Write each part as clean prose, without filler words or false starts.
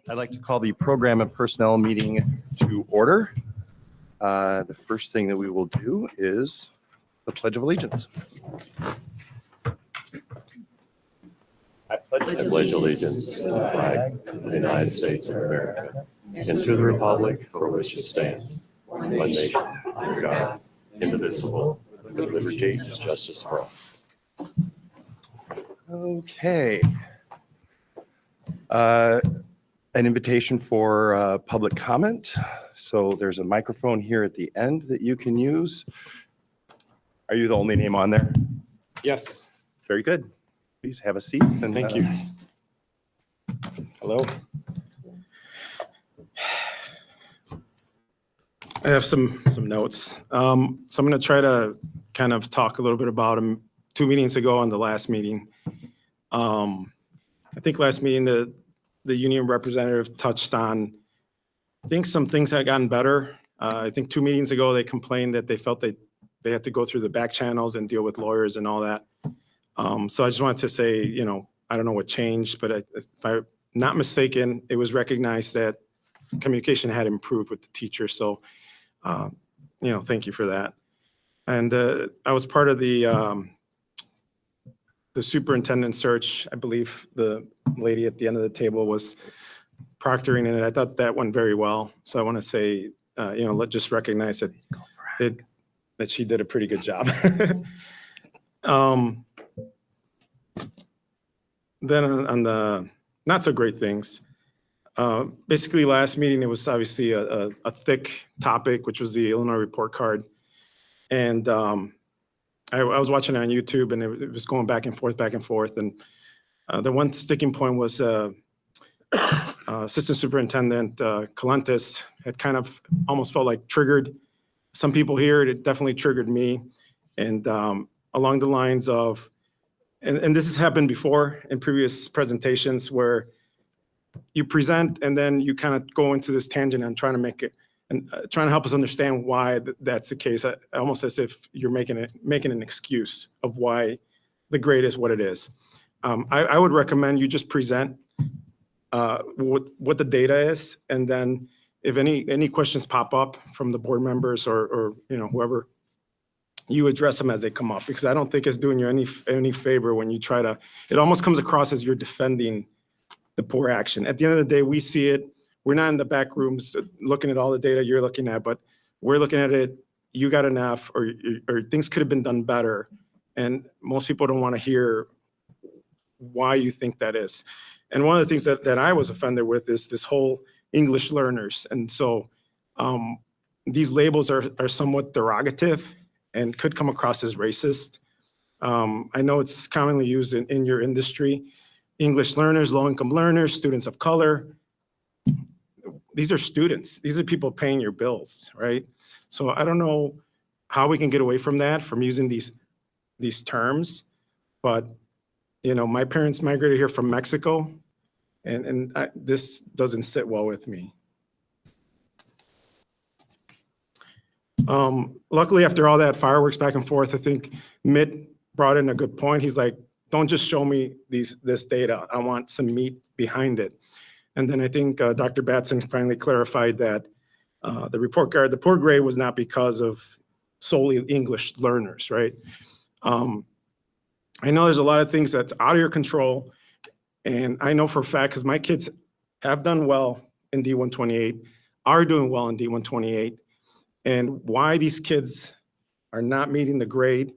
I'd like to call the program and personnel meeting to order. The first thing that we will do is the Pledge of Allegiance. I pledge allegiance to the flag of the United States of America and to the republic for which it stands, one nation, under God, indivisible, with liberty and justice for all. Okay. An invitation for public comment. So there's a microphone here at the end that you can use. Are you the only name on there? Yes. Very good. Please have a seat. And Thank you. Hello. I have some notes. So I'm going to try to kind of talk a little bit about them 2 meetings ago and the last meeting. I think last meeting the union representative touched on, I think some things had gotten better. I think 2 meetings ago they complained that they felt they had to go through the back channels and deal with lawyers and all that. So I just wanted to say, I don't know what changed, but if I'm not mistaken, it was recognized that communication had improved with the teacher. So, thank you for that. And I was part of the superintendent search. I believe the lady at the end of the table was proctoring it. I thought that went very well. So I want to say, let's just recognize that she did a pretty good job. Then on the not so great things, basically last meeting, it was obviously a thick topic, which was the Illinois report card. And I was watching it on YouTube and it was going back and forth. And the one sticking point was Assistant Superintendent Calentis had kind of almost felt like triggered some people here. It definitely triggered me. And along the lines of, and this has happened before in previous presentations where you present and then you kind of go into this tangent and trying to make it, and trying to help us understand why that's the case, almost as if you're making an excuse of why the grade is what it is. I would recommend you just present what the data is, and then if any questions pop up from the board members or whoever, you address them as they come up, because I don't think it's doing you any favor when you try to. It almost comes across as you're defending the poor action. At the end of the day, we see it. We're not in the back rooms looking at all the data you're looking at, but we're looking at it. You got an F, or things could have been done better, and most people don't want to hear why you think that is. And one of the things that I was offended with is this whole English learners, and so these labels are somewhat derogative and could come across as racist. I know it's commonly used in your industry. English learners, low-income learners, students of color. These are students. These are people paying your bills, right? So I don't know how we can get away from that, from using these terms. But, my parents migrated here from Mexico, and this doesn't sit well with me. Luckily, after all that fireworks back and forth, I think Mitt brought in a good point. He's like, don't just show me this data. I want some meat behind it. And then I think Dr. Batson finally clarified that the report card, the poor grade was not because of solely English learners, right? I know there's a lot of things that's out of your control. And I know for a fact, because my kids have done well in D128, are doing well in D128. And why these kids are not meeting the grade,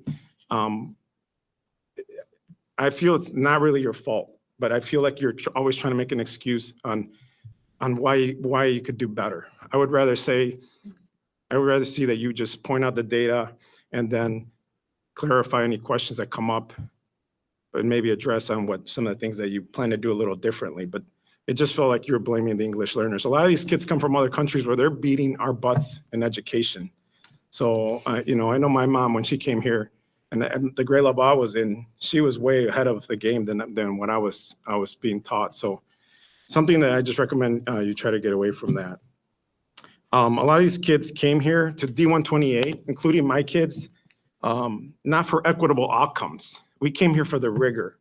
I feel it's not really your fault, but I feel like you're always trying to make an excuse on why you could do better. I would rather see that you just point out the data and then clarify any questions that come up, but maybe address on what some of the things that you plan to do a little differently. But it just felt like you're blaming the English learners. A lot of these kids come from other countries where they're beating our butts in education. So, I know my mom, when she came here, and the grade level I was in, she was way ahead of the game than what I was being taught. So something that I just recommend you try to get away from that. A lot of these kids came here to D128, including my kids, not for equitable outcomes. We came here for the rigor.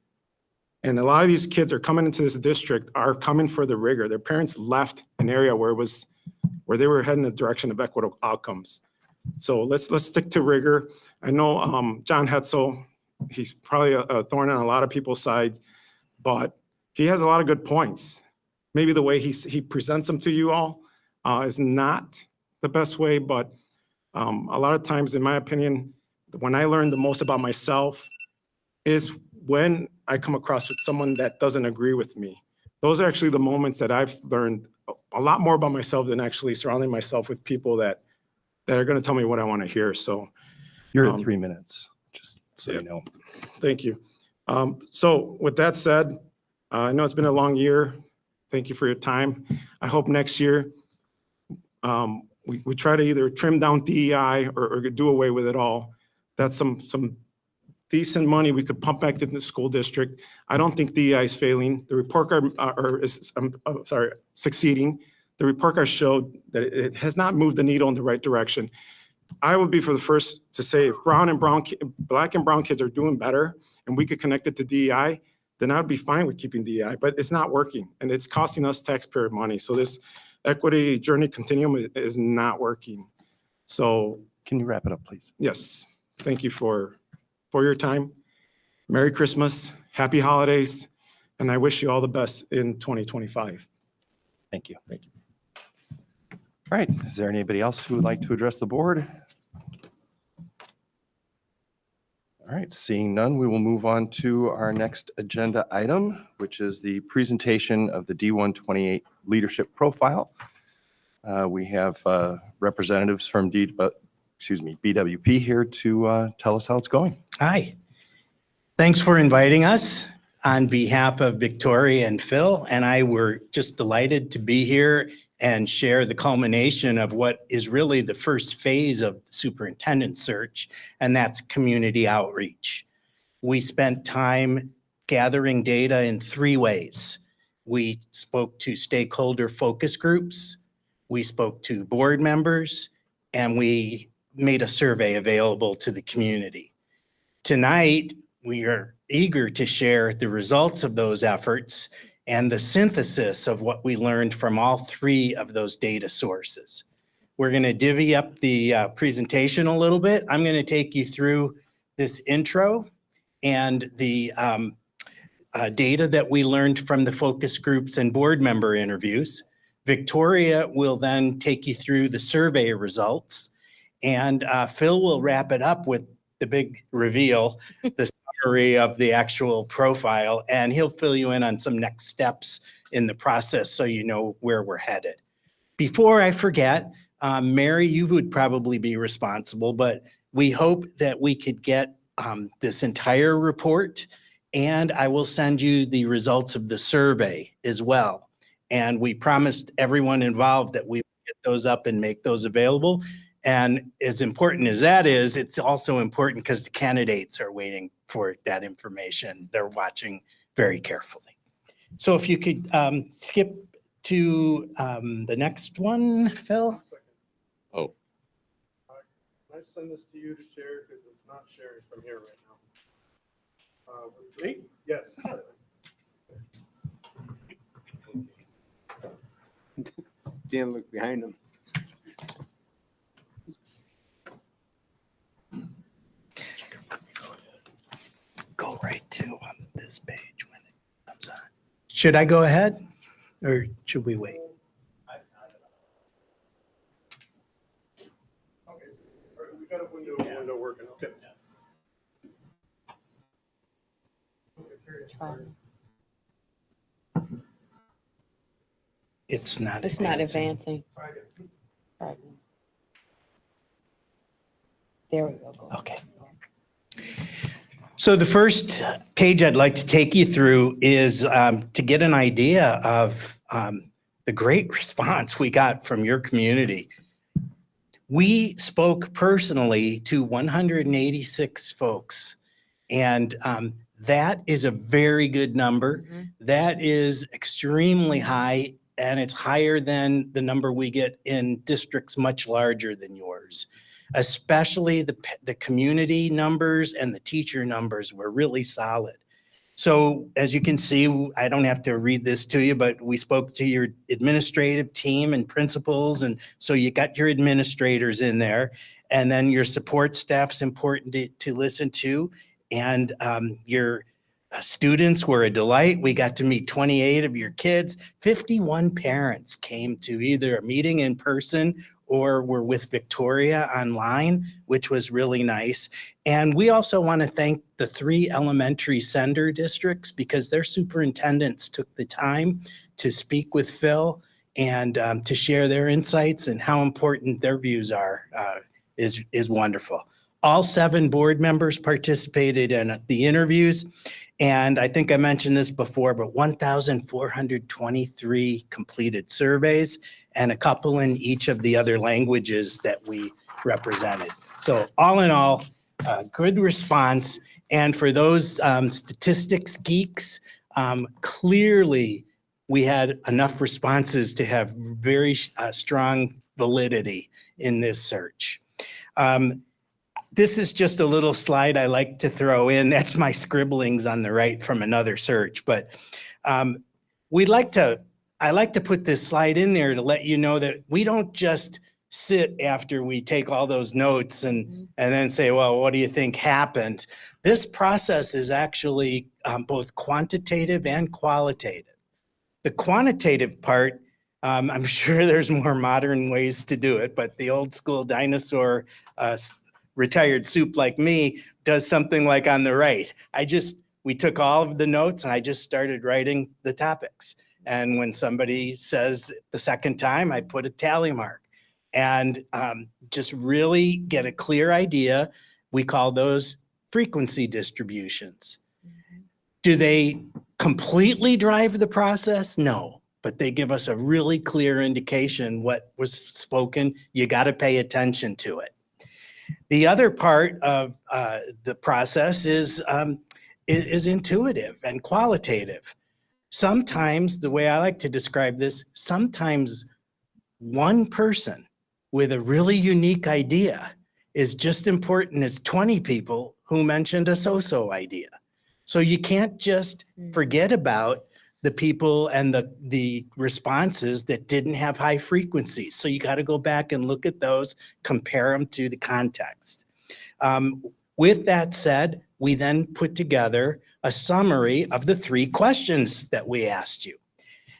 And a lot of these kids are coming into this district are coming for the rigor. Their parents left an area where they were heading in the direction of equitable outcomes. So let's stick to rigor. I know John Hetzel, he's probably a thorn on a lot of people's sides, but he has a lot of good points. Maybe the way he presents them to you all is not the best way, but a lot of times, in my opinion, when I learn the most about myself is when I come across with someone that doesn't agree with me. Those are actually the moments that I've learned a lot more about myself than actually surrounding myself with people that are going to tell me what I want to hear. So You're at 3 minutes, just so you know. thank you. So with that said, I know it's been a long year. Thank you for your time. I hope next year we try to either trim down DEI or do away with it all. That's some decent money we could pump back into the school district. I don't think DEI is failing. The report card succeeding. The report card showed that it has not moved the needle in the right direction. I would be for the first to say if black and brown kids are doing better and we could connect it to DEI, then I'd be fine with keeping DEI, but it's not working and it's costing us taxpayer money. So this equity journey continuum is not working. So Can you wrap it up, please? yes, thank you for your time. Merry Christmas, happy holidays, and I wish you all the best in 2025. Thank you. Thank you. All right, is there anybody else who would like to address the board? All right, seeing none, we will move on to our next agenda item, which is the presentation of the D128 leadership profile. We have representatives from BWP here to tell us how it's going. Hi. Thanks for inviting us. On behalf of Victoria and Phil and I, we're just delighted to be here and share the culmination of what is really the first phase of the superintendent search, and that's community outreach. We spent time gathering data in 3 ways. We spoke to stakeholder focus groups, we spoke to board members, and we made a survey available to the community. Tonight, we are eager to share the results of those efforts and the synthesis of what we learned from all 3 of those data sources. We're going to divvy up the presentation a little bit. I'm going to take you through this intro and the data that we learned from the focus groups and board member interviews. Victoria will then take you through the survey results, and Phil will wrap it up with the big reveal, the summary of the actual profile, and he'll fill you in on some next steps in the process so you know where we're headed. Before I forget, Mary, you would probably be responsible, but we hope that we could get this entire report, and I will send you the results of the survey as well. And we promised everyone involved that we would get those up and make those available. And as important as that is, it's also important because the candidates are waiting for that information. They're watching very carefully. So if you could skip to the next one, Phil. Oh, Can I send this to you to share because it's not sharing from here right now? With me? Yes. Dan, look behind him. Go right to this page when it comes on. Should I go ahead or should we wait? Okay, we got a window working, okay. It's not advancing. Right. There we go. Okay. So the first page I'd like to take you through is to get an idea of the great response we got from your community. We spoke personally to 186 folks, and that is a very good number. Mm-hmm. That is extremely high, and it's higher than the number we get in districts much larger than yours. Especially the community numbers and the teacher numbers were really solid. So as you can see, I don't have to read this to you, but we spoke to your administrative team and principals. And so you got your administrators in there, and then your support staff's important to listen to. And your students were a delight. We got to meet 28 of your kids. 51 parents came to either a meeting in person or were with Victoria online, which was really nice. And we also want to thank the 3 elementary sender districts because their superintendents took the time to speak with Phil and to share their insights and how important their views are is wonderful. All 7 board members participated in the interviews. And I think I mentioned this before, but 1,423 completed surveys and a couple in each of the other languages that we represented. So all in all, good response. And for those statistics geeks, clearly we had enough responses to have very strong validity in this search. This is just a little slide I like to throw in. That's my scribblings on the right from another search. But I like to put this slide in there to let you know that we don't just sit after we take all those notes and then say, well, what do you think happened? This process is actually both quantitative and qualitative. The quantitative part, I'm sure there's more modern ways to do it, but the old school dinosaur retired soup like me does something like on the right. We took all of the notes and I just started writing the topics. And when somebody says the second time, I put a tally mark and just really get a clear idea. We call those frequency distributions. Do they completely drive the process? No, but they give us a really clear indication what was spoken. You got to pay attention to it. The other part of the process is intuitive and qualitative. Sometimes, the way I like to describe this, sometimes one person with a really unique idea is just important as 20 people who mentioned a so-so idea. So you can't just forget about the people and the responses that didn't have high frequencies. So you got to go back and look at those, compare them to the context. With that said, we then put together a summary of the 3 questions that we asked you.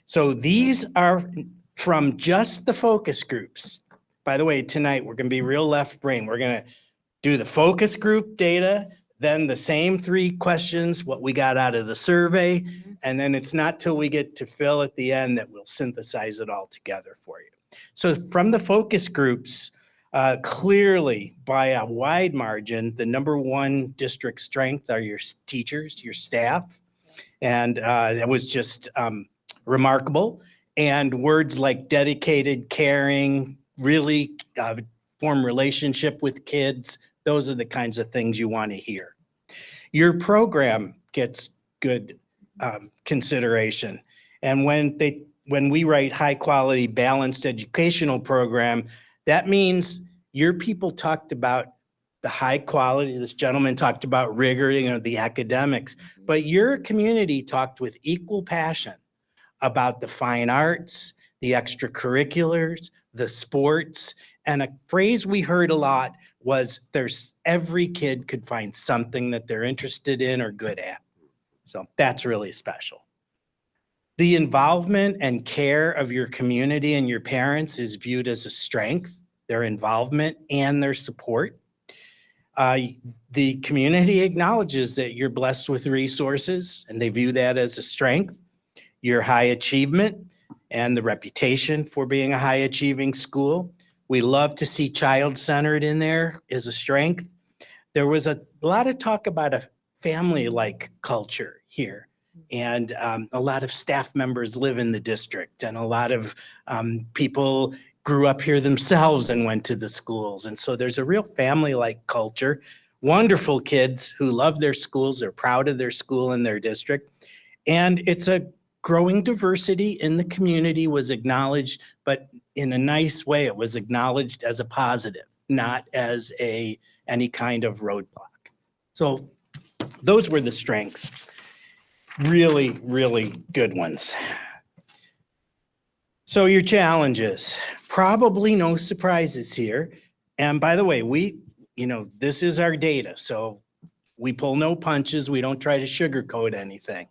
So these are from just the focus groups. By the way, tonight we're going to be real left brain. We're going to do the focus group data, then the same 3 questions, what we got out of the survey, and then it's not till we get to Phil at the end that we'll synthesize it all together for you. So from the focus groups, clearly by a wide margin, the #1 district strength are your teachers, your staff, and that was just remarkable. And words like dedicated, caring, really form relationship with kids, those are the kinds of things you want to hear. Your program gets good consideration. And when we write high quality balanced educational program, that means your people talked about the high quality, this gentleman talked about rigor, the academics, but your community talked with equal passion about the fine arts, the extracurriculars, the sports, and a phrase we heard a lot was every kid could find something that they're interested in or good at. So that's really special. The involvement and care of your community and your parents is viewed as a strength, their involvement and their support. The community acknowledges that you're blessed with resources and they view that as a strength. Your high achievement and the reputation for being a high achieving school. We love to see child-centered in there as a strength. There was a lot of talk about a family-like culture here. And a lot of staff members live in the district and a lot of people grew up here themselves and went to the schools. And so there's a real family-like culture. Wonderful kids who love their schools, they're proud of their school and their district. And it's a growing diversity in the community was acknowledged, but in a nice way, it was acknowledged as a positive, not as any kind of roadblock. So those were the strengths. really, really good ones. So your challenges, probably no surprises here. And by the way, this is our data, so we pull no punches. We don't try to sugarcoat anything.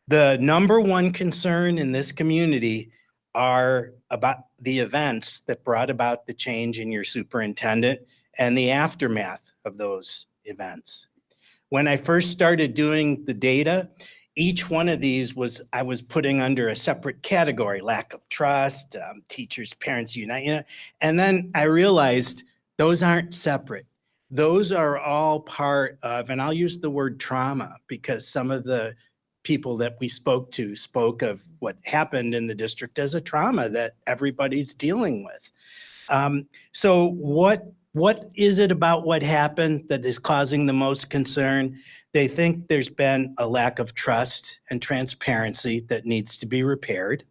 The number one concern in this community are about the events that brought about the change in your superintendent and the aftermath of those events. When I first started doing the data, each one of these I was putting under a separate category: lack of trust, teachers, parents unite, and then I realized those aren't separate. Those are all part of, and I'll use the word trauma because some of the people that we spoke to spoke of what happened in the district as a trauma that everybody's dealing with. So what is it about what happened that is causing the most concern? They think there's been a lack of trust and transparency that needs to be repaired.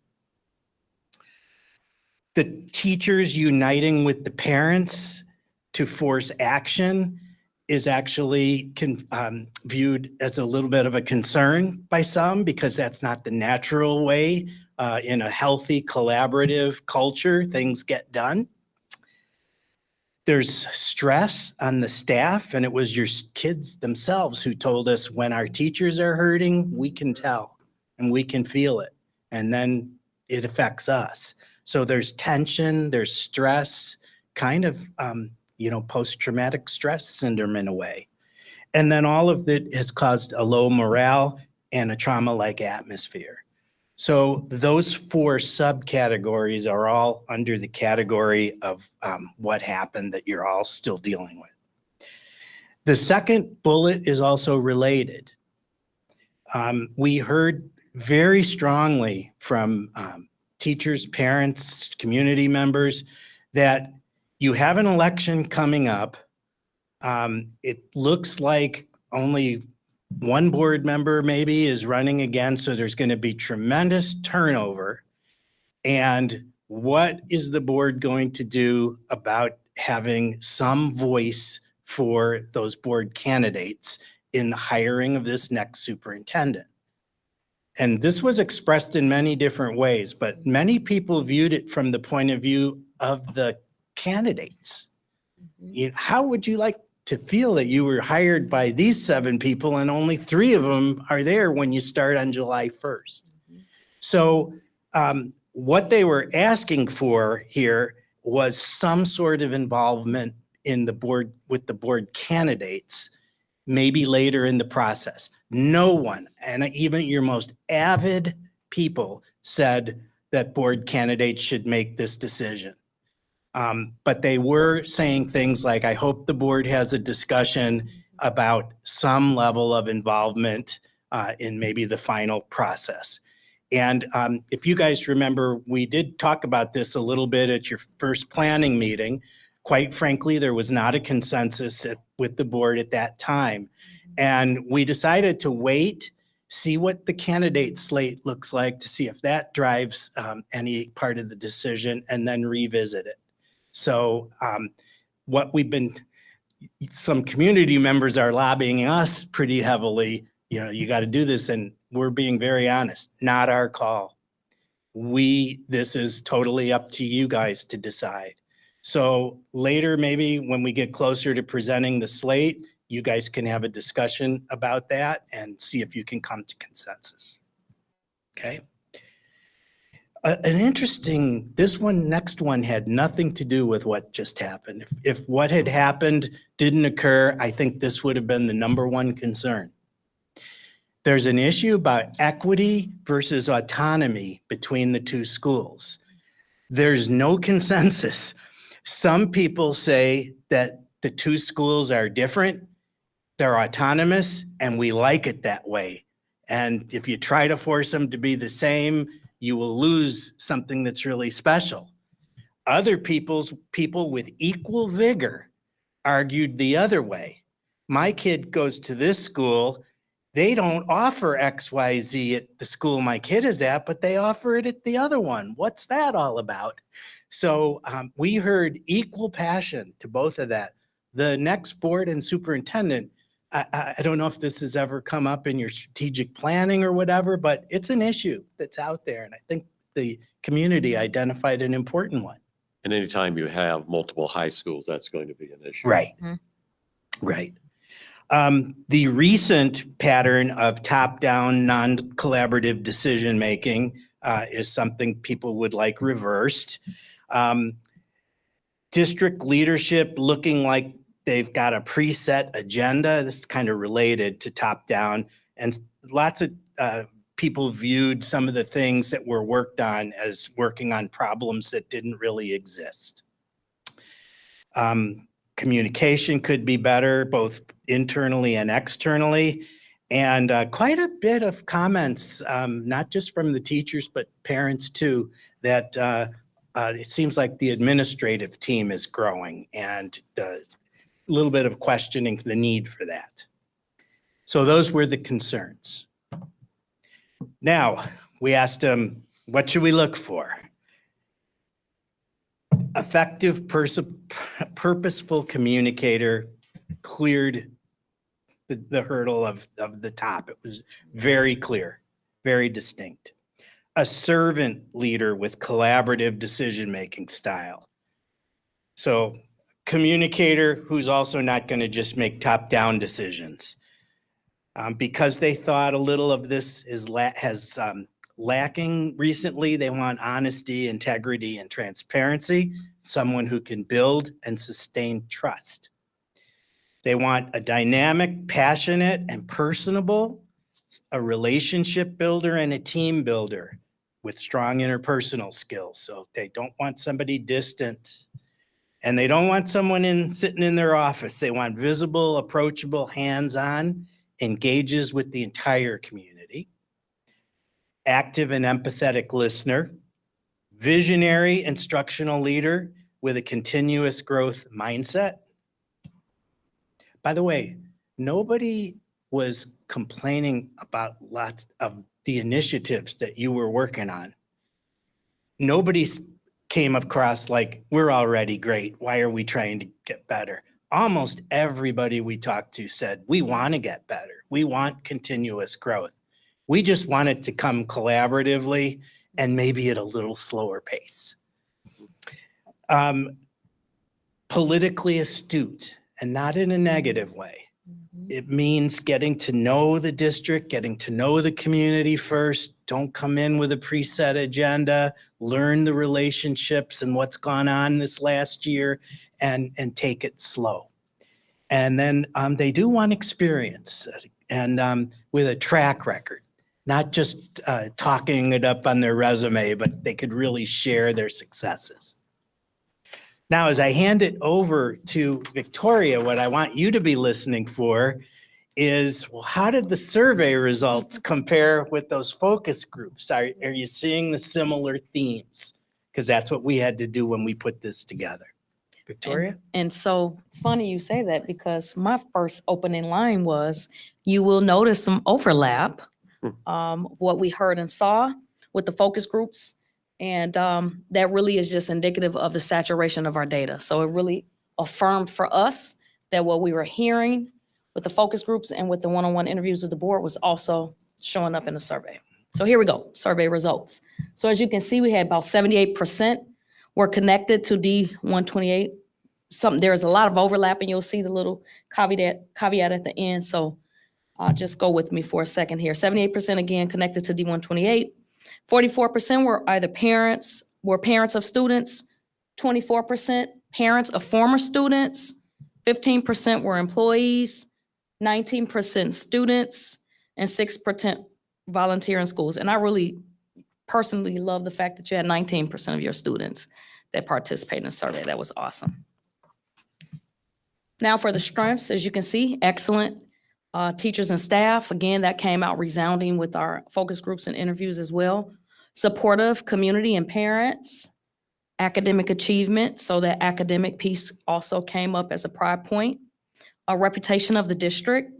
The teachers uniting with the parents to force action is actually viewed as a little bit of a concern by some because that's not the natural way. In a healthy collaborative culture, things get done. There's stress on the staff, and it was your kids themselves who told us when our teachers are hurting, we can tell and we can feel it, and then it affects us. So there's tension, there's stress, kind of post-traumatic stress syndrome in a way. And then all of it has caused a low morale and a trauma-like atmosphere. So those four subcategories are all under the category of what happened that you're all still dealing with. The second bullet is also related. We heard very strongly from teachers, parents, community members that you have an election coming up. It looks like only one board member maybe is running again, so there's going to be tremendous turnover. And what is the board going to do about having some voice for those board candidates in the hiring of this next superintendent? And this was expressed in many different ways, but many people viewed it from the point of view of the candidates. How would you like to feel that you were hired by these 7 people and only 3 of them are there when you start on July 1st? So what they were asking for here was some sort of involvement in the board with the board candidates, maybe later in the process. No one, and even your most avid people, said that board candidates should make this decision. But they were saying things like, I hope the board has a discussion about some level of involvement in maybe the final process. And if you guys remember, we did talk about this a little bit at your first planning meeting. Quite frankly, there was not a consensus with the board at that time. And we decided to wait, see what the candidate slate looks like, to see if that drives any part of the decision, and then revisit it. So some community members are lobbying us pretty heavily, you got to do this, and we're being very honest, not our call. This is totally up to you guys to decide. So later, maybe when we get closer to presenting the slate, you guys can have a discussion about that and see if you can come to consensus. Okay. Next one had nothing to do with what just happened. If what had happened didn't occur, I think this would have been the number one concern. There's an issue about equity versus autonomy between the 2 schools. There's no consensus. Some people say that the 2 schools are different, they're autonomous, and we like it that way. And if you try to force them to be the same, you will lose something that's really special. Other people with equal vigor argued the other way. My kid goes to this school. They don't offer XYZ at the school my kid is at, but they offer it at the other one. What's that all about? So we heard equal passion to both of that. The next board and superintendent I don't know if this has ever come up in your strategic planning or whatever, but it's an issue that's out there. And I think the community identified an important one. And anytime you have multiple high schools, that's going to be an issue. Right. Mhm. Right. The recent pattern of top-down, non-collaborative decision-making is something people would like reversed. District leadership looking like they've got a preset agenda. This is kind of related to top-down. And lots of people viewed some of the things that were worked on as working on problems that didn't really exist. Communication could be better, both internally and externally. And quite a bit of comments, not just from the teachers, but parents too, that it seems like the administrative team is growing and a little bit of questioning the need for that. So those were the concerns. Now, we asked them, what should we look for? Effective, purposeful communicator cleared the hurdle of the top. It was very clear, very distinct. A servant leader with collaborative decision-making style. So communicator who's also not going to just make top-down decisions. Because they thought a little of this is lacking recently, they want honesty, integrity, and transparency, someone who can build and sustain trust. They want a dynamic, passionate, and personable, a relationship builder and a team builder with strong interpersonal skills. So they don't want somebody distant, and they don't want someone sitting in their office. They want visible, approachable, hands-on, engages with the entire community, active and empathetic listener, visionary instructional leader with a continuous growth mindset. By the way, nobody was complaining about lots of the initiatives that you were working on. Nobody came across like, we're already great. Why are we trying to get better? Almost everybody we talked to said, we want to get better. We want continuous growth. We just want it to come collaboratively and maybe at a little slower pace. Politically astute, and not in a negative way. It means getting to know the district, getting to know the community first. Don't come in with a preset agenda, learn the relationships and what's gone on this last year and take it slow. And then they do want experience and with a track record, not just talking it up on their resume, but they could really share their successes. Now, as I hand it over to Victoria, what I want you to be listening for is, well, how did the survey results compare with those focus groups? Are you seeing the similar themes? Because that's what we had to do when we put this together. Victoria? And so it's funny you say that because my first opening line was, you will notice some overlap, what we heard and saw with the focus groups. And that really is just indicative of the saturation of our data. So it really affirmed for us that what we were hearing with the focus groups and with the one-on-one interviews with the board was also showing up in the survey. So here we go, survey results. So as you can see, we had about 78% were connected to D128. There's a lot of overlap, and you'll see the little caveat at the end. So just go with me for a second here. 78% again connected to D128. 44% were either parents of students, 24% parents of former students, 15% were employees, 19% students, and 6% volunteer in schools. And I really personally love the fact that you had 19% of your students that participated in the survey. That was awesome. Now for the strengths, as you can see, excellent teachers and staff. Again, that came out resounding with our focus groups and interviews as well. Supportive community and parents. Academic achievement, so that academic piece also came up as a pride point. A reputation of the district.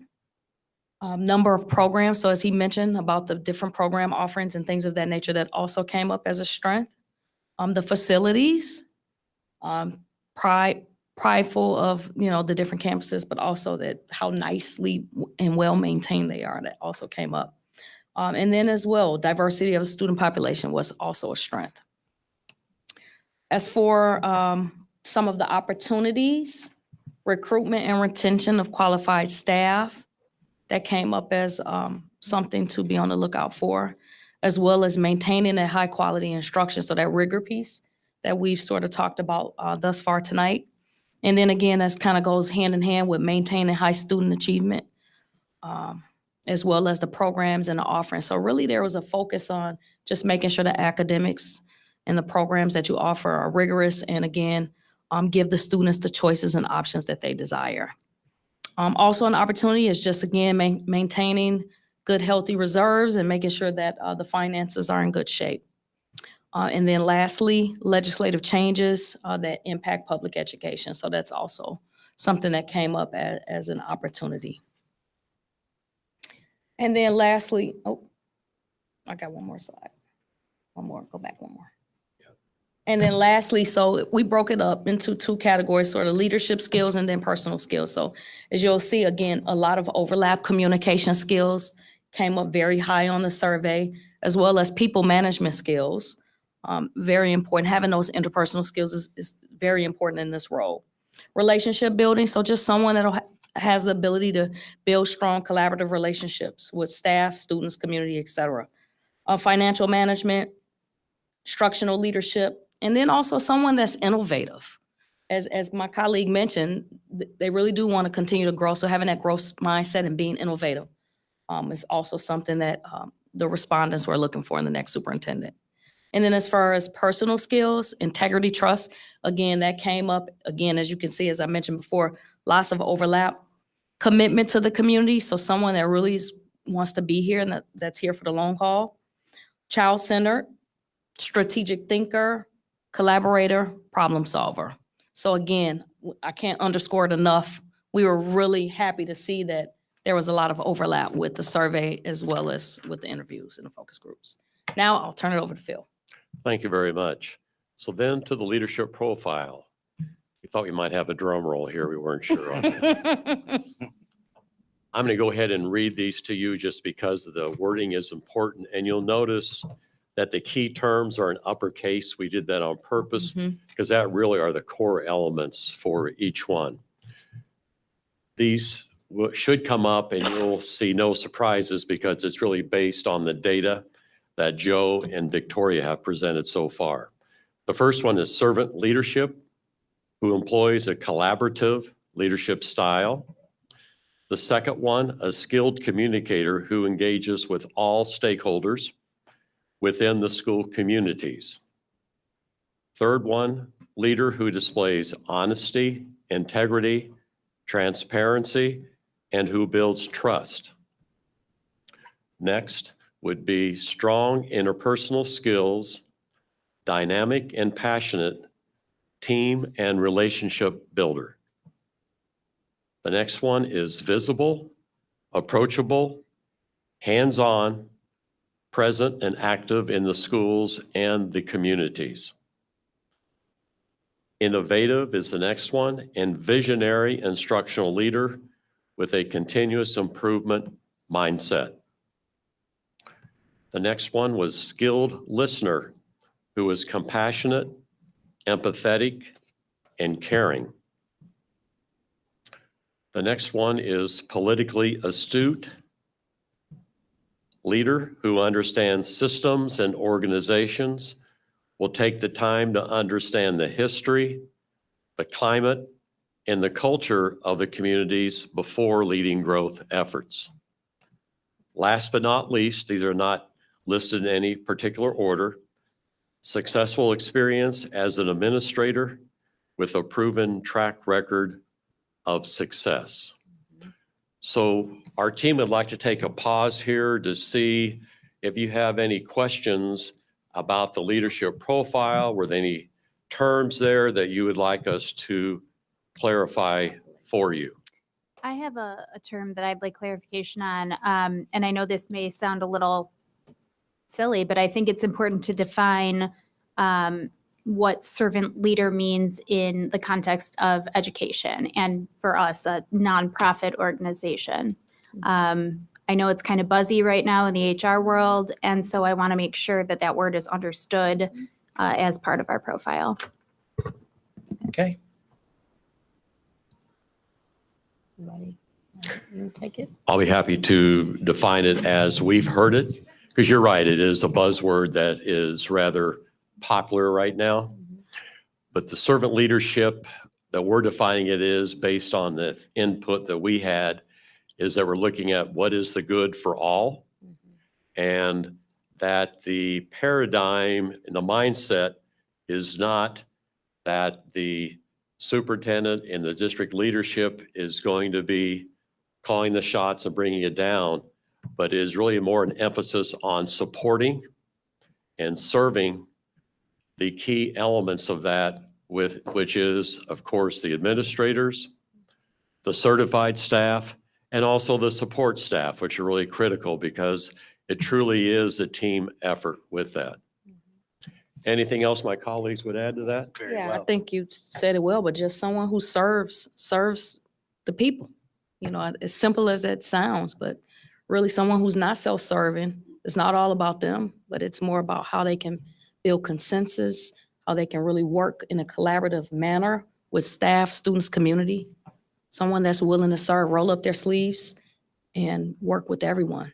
Number of programs, so as he mentioned about the different program offerings and things of that nature, that also came up as a strength. The facilities, pride prideful of, the different campuses, but also that how nicely and well maintained they are. That also came up. And then as well, diversity of the student population was also a strength. As for some of the opportunities, recruitment and retention of qualified staff, that came up as something to be on the lookout for, as well as maintaining a high quality instruction. So that rigor piece that we've sort of talked about thus far tonight. And then again, that kind of goes hand in hand with maintaining high student achievement, as well as the programs and the offerings. So really there was a focus on just making sure the academics and the programs that you offer are rigorous, and again, give the students the choices and options that they desire. Also an opportunity is just, again, maintaining good, healthy reserves and making sure that the finances are in good shape. And then lastly, legislative changes that impact public education. So that's also something that came up as an opportunity. And then lastly, I got one more slide. One more, go back one more. And then lastly, so we broke it up into two categories, sort of leadership skills and then personal skills. So as you'll see, again, a lot of overlap. Communication skills came up very high on the survey, as well as people management skills. Very important. Having those interpersonal skills is very important in this role. Relationship building, so just someone that has the ability to build strong collaborative relationships with staff, students, community, et cetera. Financial management, instructional leadership, and then also someone that's innovative. As my colleague mentioned, they really do want to continue to grow. So having that growth mindset and being innovative is also something that the respondents were looking for in the next superintendent. And then as far as personal skills, integrity, trust, again, that came up, again, as you can see, as I mentioned before, lots of overlap. Commitment to the community, so someone that really wants to be here and that's here for the long haul. Child-centered, strategic thinker, collaborator, problem solver. So again, I can't underscore it enough. We were really happy to see that there was a lot of overlap with the survey as well as with the interviews and the focus groups. Now I'll turn it over to Phil. Thank you very much. So then to the leadership profile. We thought we might have a drum roll here. We weren't sure on that. I'm going to go ahead and read these to you just because the wording is important. And you'll notice that the key terms are in uppercase. We did that on purpose because that really are the core elements for each one. These should come up and you'll see no surprises because it's really based on the data that Joe and Victoria have presented so far. The first one is servant leadership, who employs a collaborative leadership style. The second one, a skilled communicator who engages with all stakeholders within the school communities. Third one, leader who displays honesty, integrity, transparency, and who builds trust. Next would be strong interpersonal skills, dynamic and passionate team and relationship builder. The next one is visible, approachable, hands-on, present and active in the schools and the communities. Innovative is the next one, and visionary instructional leader with a continuous improvement mindset. The next one was skilled listener, who is compassionate, empathetic, and caring. The next one is politically astute, leader who understands systems and organizations, will take the time to understand the history, the climate, and the culture of the communities before leading growth efforts. Last but not least, these are not listed in any particular order, successful experience as an administrator with a proven track record of success. So our team would like to take a pause here to see if you have any questions about the leadership profile. Were there any terms there that you would like us to clarify for you? I have a term that I'd like clarification on, and I know this may sound a little silly, but I think it's important to define what servant leader means in the context of education and for us, a nonprofit organization. I know it's kind of buzzy right now in the HR world, and so I want to make sure that that word is understood as part of our profile. Okay. Everybody, you take it? I'll be happy to define it as we've heard it, because you're right, it is a buzzword that is rather popular right now. But the servant leadership that we're defining it is based on the input that we had, is that we're looking at what is the good for all, and that the paradigm and the mindset is not that the superintendent and the district leadership is going to be calling the shots and bringing it down, but is really more an emphasis on supporting and serving the key elements of that, which is, of course, the administrators, the certified staff, and also the support staff, which are really critical because it truly is a team effort with that. Anything else my colleagues would add to that? Very Yeah, I well. think you said it well, but just someone who serves the people. You know, as simple as it sounds, but really someone who's not self-serving. It's not all about them, but it's more about how they can build consensus, how they can really work in a collaborative manner with staff, students, community. Someone that's willing to serve, roll up their sleeves and work with everyone.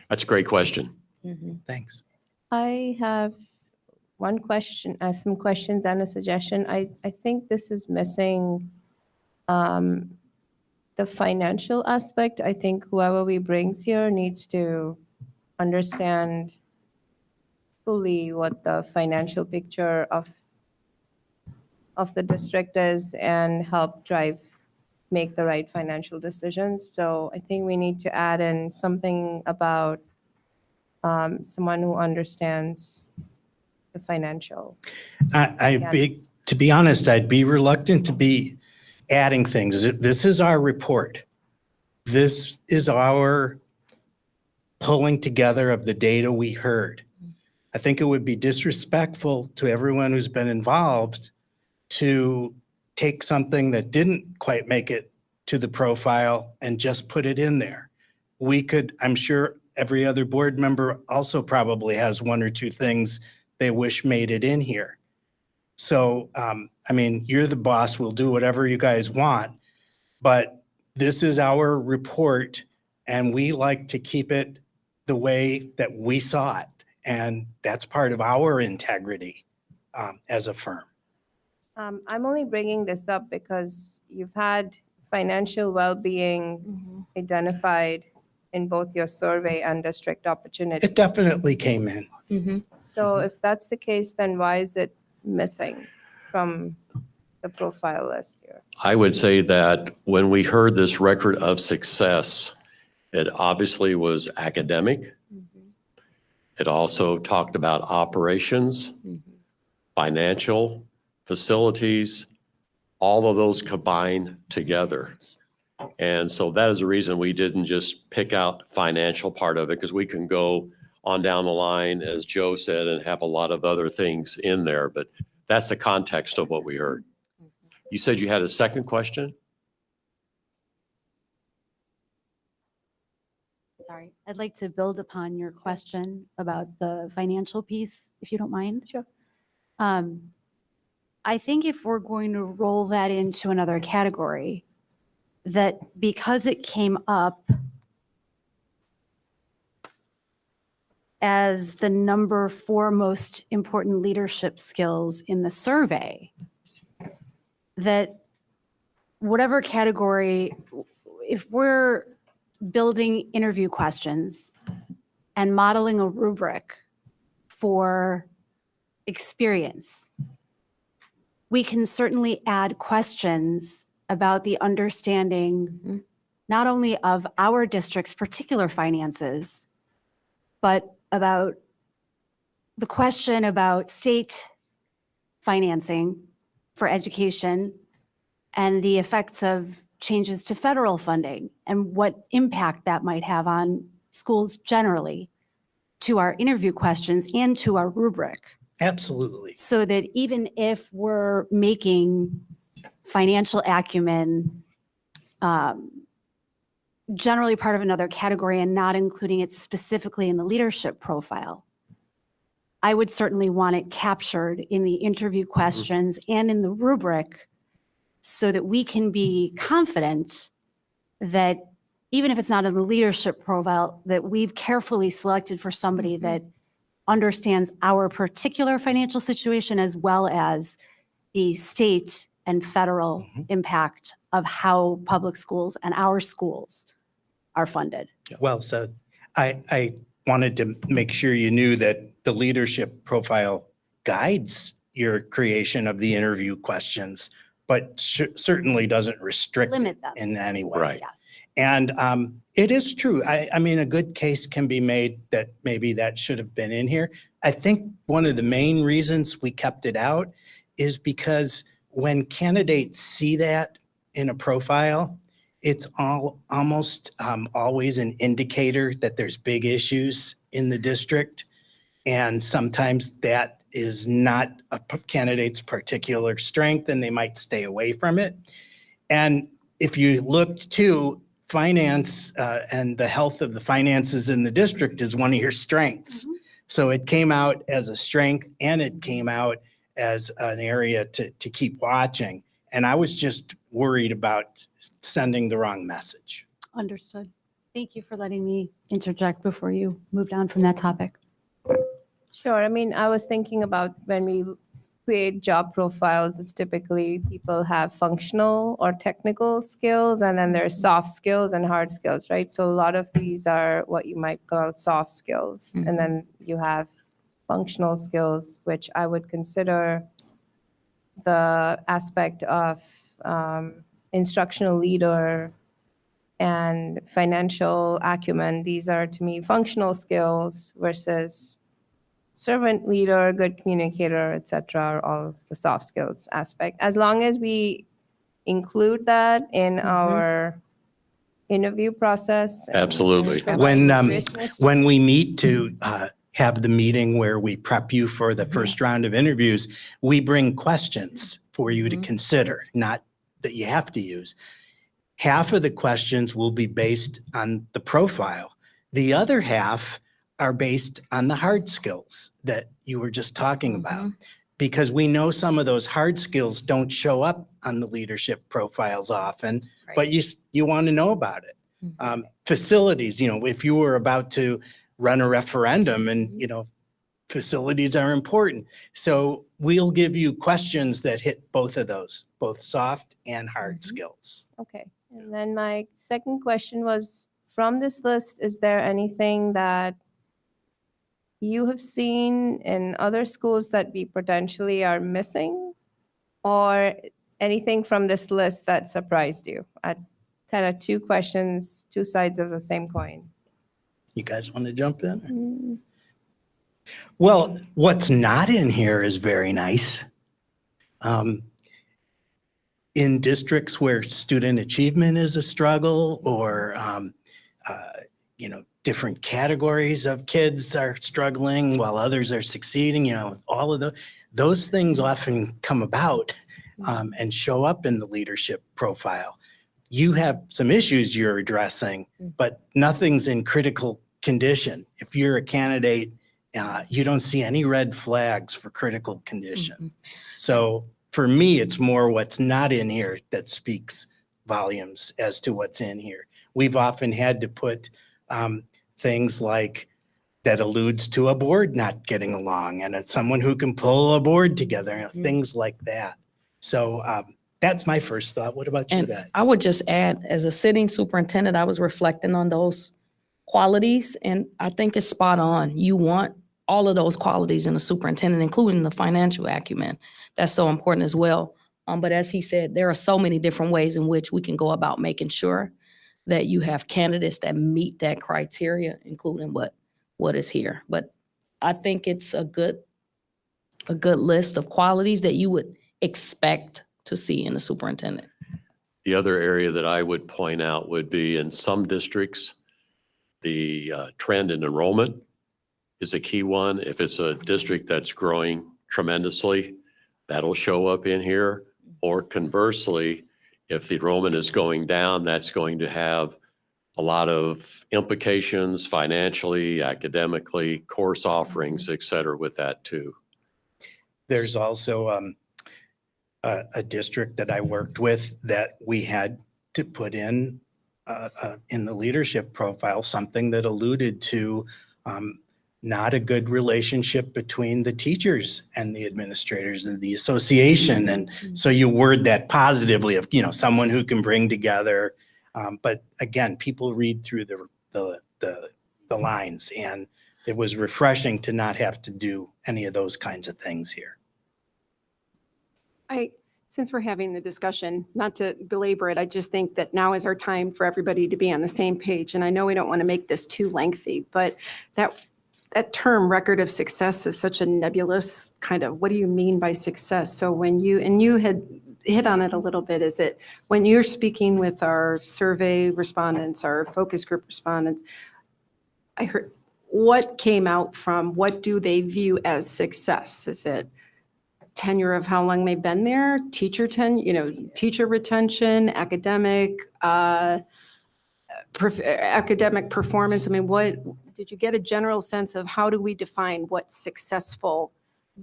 That's a great question. Thanks. I have one question. I have some questions and a suggestion. I think this is missing the financial aspect. I think whoever we brings here needs to understand fully what the financial picture of the district is and help make the right financial decisions. So I think we need to add in something about someone who understands the financial. To be honest, I'd be reluctant to be adding things. This is our report. This is our pulling together of the data we heard. I think it would be disrespectful to everyone who's been involved to take something that didn't quite make it to the profile and just put it in there. We could, I'm sure every other board member also probably has one or two things they wish made it in here. So, I mean, you're the boss, we'll do whatever you guys want, but this is our report and we like to keep it the way that we saw it. And that's part of our integrity as a firm. I'm only bringing this up because you've had financial well-being identified in both your survey and district opportunity. It definitely came in. So if that's the case, then why is it missing from the profile list here? I would say that when we heard this record of success, it obviously was academic. It also talked about operations, financial, facilities, all of those combined together. And so that is the reason we didn't just pick out financial part of it, because we can go on down the line, as Joe said, and have a lot of other things in there. But that's the context of what we heard. You said you had a second question? Sorry, I'd like to build upon your question about the financial piece, if you don't mind. Sure. I think if we're going to roll that into another category, that because it came up as the number 4 most important leadership skills in the survey, that whatever category, if we're building interview questions and modeling a rubric for experience, we can certainly add questions about the understanding not only of our district's particular finances, but about the question about state financing for education and the effects of changes to federal funding and what impact that might have on schools generally, to our interview questions and to our rubric. Absolutely. So that even if we're making financial acumen generally part of another category and not including it specifically in the leadership profile, I would certainly want it captured in the interview questions and in the rubric so that we can be confident that even if it's not in the leadership profile, that we've carefully selected for somebody that understands our particular financial situation as well as the state and federal impact of how public schools and our schools are funded. Well said. I wanted to make sure you knew that the leadership profile guides your creation of the interview questions, but certainly doesn't restrict Limit them. in any way. Right. Yeah. And it is true. I mean, a good case can be made that maybe that should have been in here. I think one of the main reasons we kept it out is because when candidates see that in a profile, it's almost always an indicator that there's big issues in the district. And sometimes that is not a candidate's particular strength and they might stay away from it. And if you look to finance and the health of the finances in the district is one of your strengths. So it came out as a strength and it came out as an area to keep watching. And I was just worried about sending the wrong message. Understood. Thank you for letting me interject before you moved on from that topic. Sure. I mean, I was thinking about when we create job profiles, it's typically people have functional or technical skills, and then there's soft skills and hard skills, right? So a lot of these are what you might call soft skills. And then you have functional skills, which I would consider the aspect of instructional leader and financial acumen. These are, to me, functional skills versus servant leader, good communicator, et cetera, are all the soft skills aspect. As long as we include that in our interview process. and Absolutely. provide richness to- When we meet to have the meeting where we prep you for the first round of interviews, we bring questions for you to consider, not that you have to use. Half of the questions will be based on the profile. The other half are based on the hard skills that you were just talking about. Because we know some of those hard skills don't show up on the leadership profiles often, but you want to know about it. Facilities, if you were about to run a referendum and, facilities are important. So we'll give you questions that hit both of those, both soft and hard skills. Okay. And then my second question was, from this list, is there anything that you have seen in other schools that we potentially are missing? Or anything from this list that surprised you? Kind of two questions, two sides of the same coin. You guys want to jump in? Well, what's not in here is very nice. In districts where student achievement is a struggle or, different categories of kids are struggling while others are succeeding, all of those things often come about and show up in the leadership profile. You have some issues you're addressing, but nothing's in critical condition. If you're a candidate, you don't see any red flags for critical condition. So for me, it's more what's not in here that speaks volumes as to what's in here. We've often had to put things like that alludes to a board not getting along and it's someone who can pull a board together, things like that. So that's my first thought. What about you And guys? I would just add, as a sitting superintendent, I was reflecting on those qualities, and I think it's spot on. You want all of those qualities in a superintendent, including the financial acumen. That's so important as well. But as he said, there are so many different ways in which we can go about making sure that you have candidates that meet that criteria, including what is here. But I think it's a good list of qualities that you would expect to see in a superintendent. The other area that I would point out would be in some districts, the trend in enrollment is a key one. If it's a district that's growing tremendously, that'll show up in here. Or conversely, if the enrollment is going down, that's going to have a lot of implications financially, academically, course offerings, et cetera, with that too. There's also a district that I worked with that we had to put in the leadership profile, something that alluded to not a good relationship between the teachers and the administrators and the association. And so you word that positively of, someone who can bring together. But again, people read through the lines, and it was refreshing to not have to do any of those kinds of things here. Since we're having the discussion, not to belabor it, I just think that now is our time for everybody to be on the same page. And I know we don't want to make this too lengthy, but that term record of success is such a nebulous kind of, what do you mean by success? So when you had hit on it a little bit, is it when you're speaking with our survey respondents, our focus group respondents, I heard, what came out from, what do they view as success? Is it tenure of how long they've been there, teacher retention, academic performance? I mean, what did you get a general sense of how do we define what successful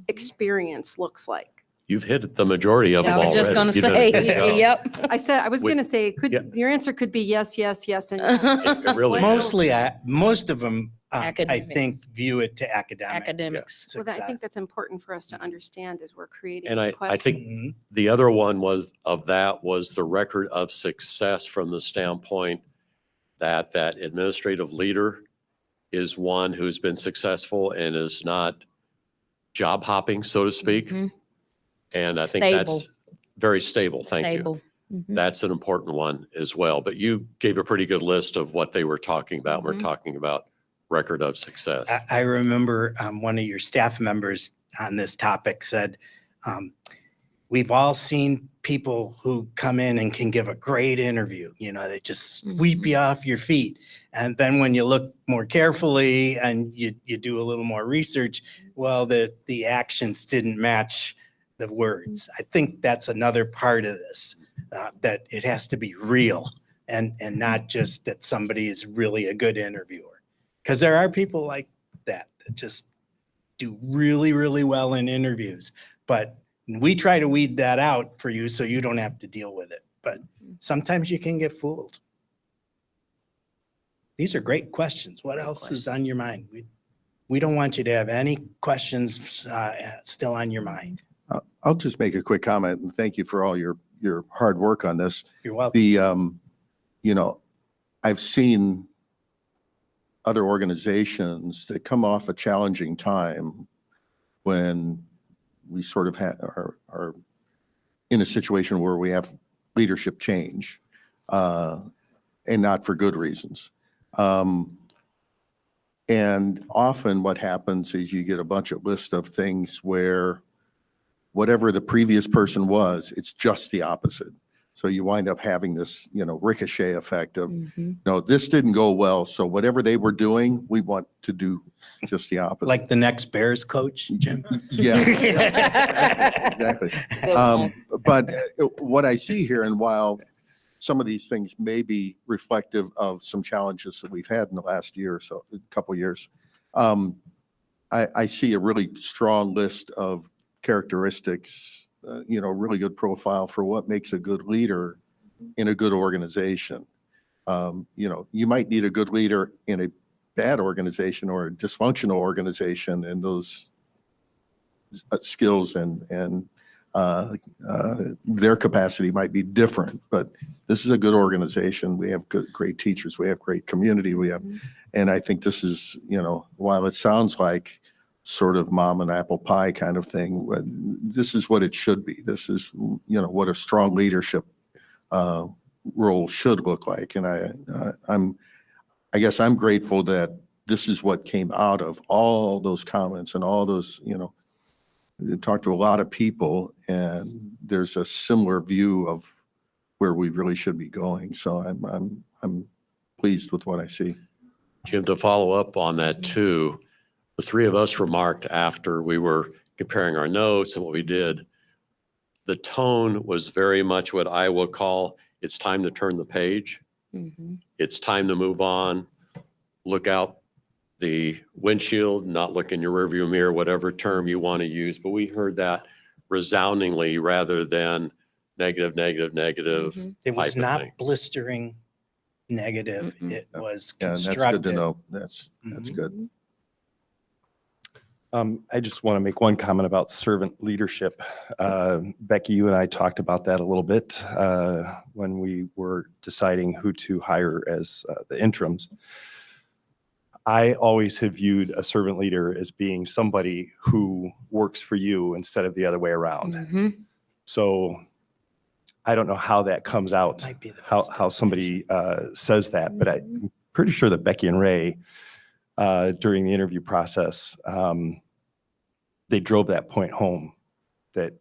experience looks like? You've hit the majority of them I was already. just going to You've done a good say, job. yep. I was With- going to say, your answer could be yes, yes, yes, and yes. It really is. Mostly, most of them, I Academics. think, view it to academic Academics. Well, I success. think that's important for us to understand as we're creating And I questions. think Mhm. the other one was the record of success from the standpoint that administrative leader is one who's been successful and is not job hopping, so to speak. Mhm. And I think Stable. that's very stable. Thank you. Stable. Mhm. That's an important one as well. But you gave a pretty good list of what they were talking about. We're Mhm. talking about record of success. I remember one of your staff members on this topic said, we've all seen people who come in and can give a great interview. They just sweep you off your feet. And then when you look more carefully and you do a little more research, well, the actions didn't match the words. I think that's another part of this, that it has to be real and not just that somebody is really a good interviewer. Because there are people like that just do really, really well in interviews. But we try to weed that out for you so you don't have to deal with it. But sometimes you can get fooled. These are great questions. What else is on your mind? We don't want you to have any questions still on your mind. I'll just make a quick comment, and thank you for all your hard work on this. You're welcome. I've seen other organizations that come off a challenging time when we sort of are in a situation where we have leadership change, and not for good reasons. And often what happens is you get a bunch of list of things where whatever the previous person was, it's just the opposite. So you wind up having this, ricochet effect of, no, this didn't go well. So whatever they were doing, we want to do just the opposite. Like the next Bears coach, Jim? Yeah, exactly. But what I see here, and while some of these things may be reflective of some challenges that we've had in the last year or so, a couple of years, I see a really strong list of characteristics, really good profile for what makes a good leader in a good organization. You might need a good leader in a bad organization or a dysfunctional organization, and those skills and their capacity might be different. But this is a good organization. We have great teachers. We have great community. And I think this is, while it sounds like sort of mom and apple pie kind of thing, this is what it should be. This is, what a strong leadership role should look like. And I guess I'm grateful that this is what came out of all those comments and all those, talked to a lot of people, and there's a similar view of where we really should be going. So I'm pleased with what I see. Jim, to follow up on that too, the three of us remarked after we were comparing our notes and what we did, the tone was very much what I will call, it's time to turn the page. Mhm. It's time to move on. Look out the windshield, not look in your rearview mirror, whatever term you want to use. But we heard that resoundingly rather than negative, negative, negative. Mhm. It was type of not thing. blistering negative. Mm-mm. It was Yeah, and that's good to constructive. know. That's Mhm. good. I just want to make one comment about servant leadership. Becky, you and I talked about that a little bit when we were deciding who to hire as the interims. I always have viewed a servant leader as being somebody who works for you instead of the other way around. Mhm. So I don't know how that comes out, Might be the how best somebody says that, but Mhm. I'm pretty sure that Becky and Ray during the interview process, they drove that point home, that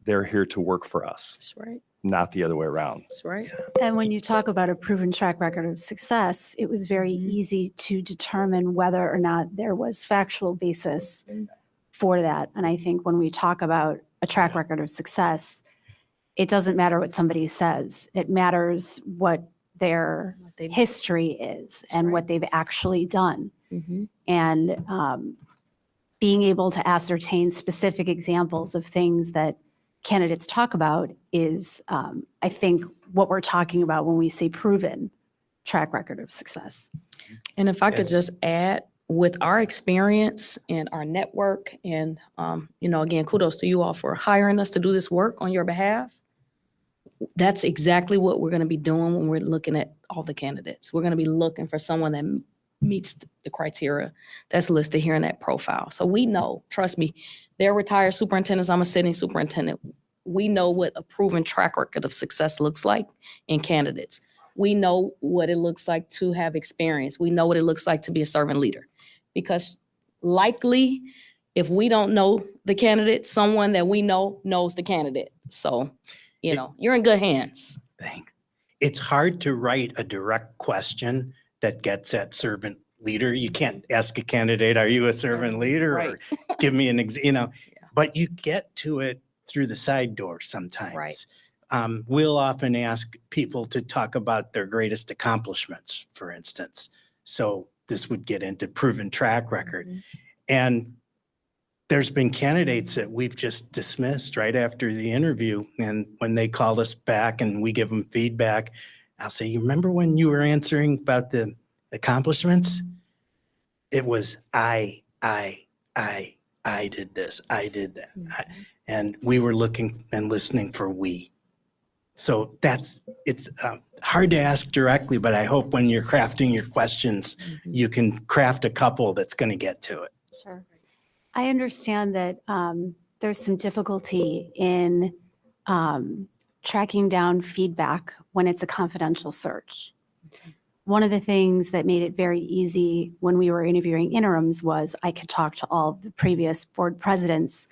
they're here to work for us, That's right. not the other way around. That's right. And when you talk about a proven track record of success, it was very Mhm. easy to determine whether or not there was factual basis for that. And I think when we talk about a track record of success, it doesn't matter what somebody says. It matters what their What they- history is and right. what they've actually done. Mhm. And being able to ascertain specific examples of things that candidates talk about is, I think, what we're talking about when we say proven track record of success. And if I could Yes. just add, with our experience and our network, and, again, kudos to you all for hiring us to do this work on your behalf. That's exactly what we're going to be doing when we're looking at all the candidates. We're going to be looking for someone that meets the criteria that's listed here in that profile. So we know, trust me, they're retired superintendents. I'm a sitting superintendent. We know what a proven track record of success looks like in candidates. We know what it looks like to have experience. We know what it looks like to be a servant leader. Because likely, if we don't know the candidate, someone that we know knows the candidate. So, you're in good hands. Thing. It's hard to write a direct question that gets at servant leader. You can't ask a candidate, are you a servant leader? Right. Or give me an example, Yeah. but you get to it through the side door sometimes. Right. We'll often ask people to talk about their greatest accomplishments, for instance. So this would get into proven track record. Mhm. And there's been candidates that we've just dismissed right after the interview. And when they call us back and we give them feedback, I'll say, you remember when you were answering about the accomplishments? It was I did this, I did that. And we were looking and listening for we. So it's hard to ask directly, but I hope when you're crafting your questions, you can craft a couple that's going to get to it. Sure. I understand that there's some difficulty in tracking down feedback when it's a confidential search. One of the things that made it very easy when we were interviewing interims was I could talk to all the previous board presidents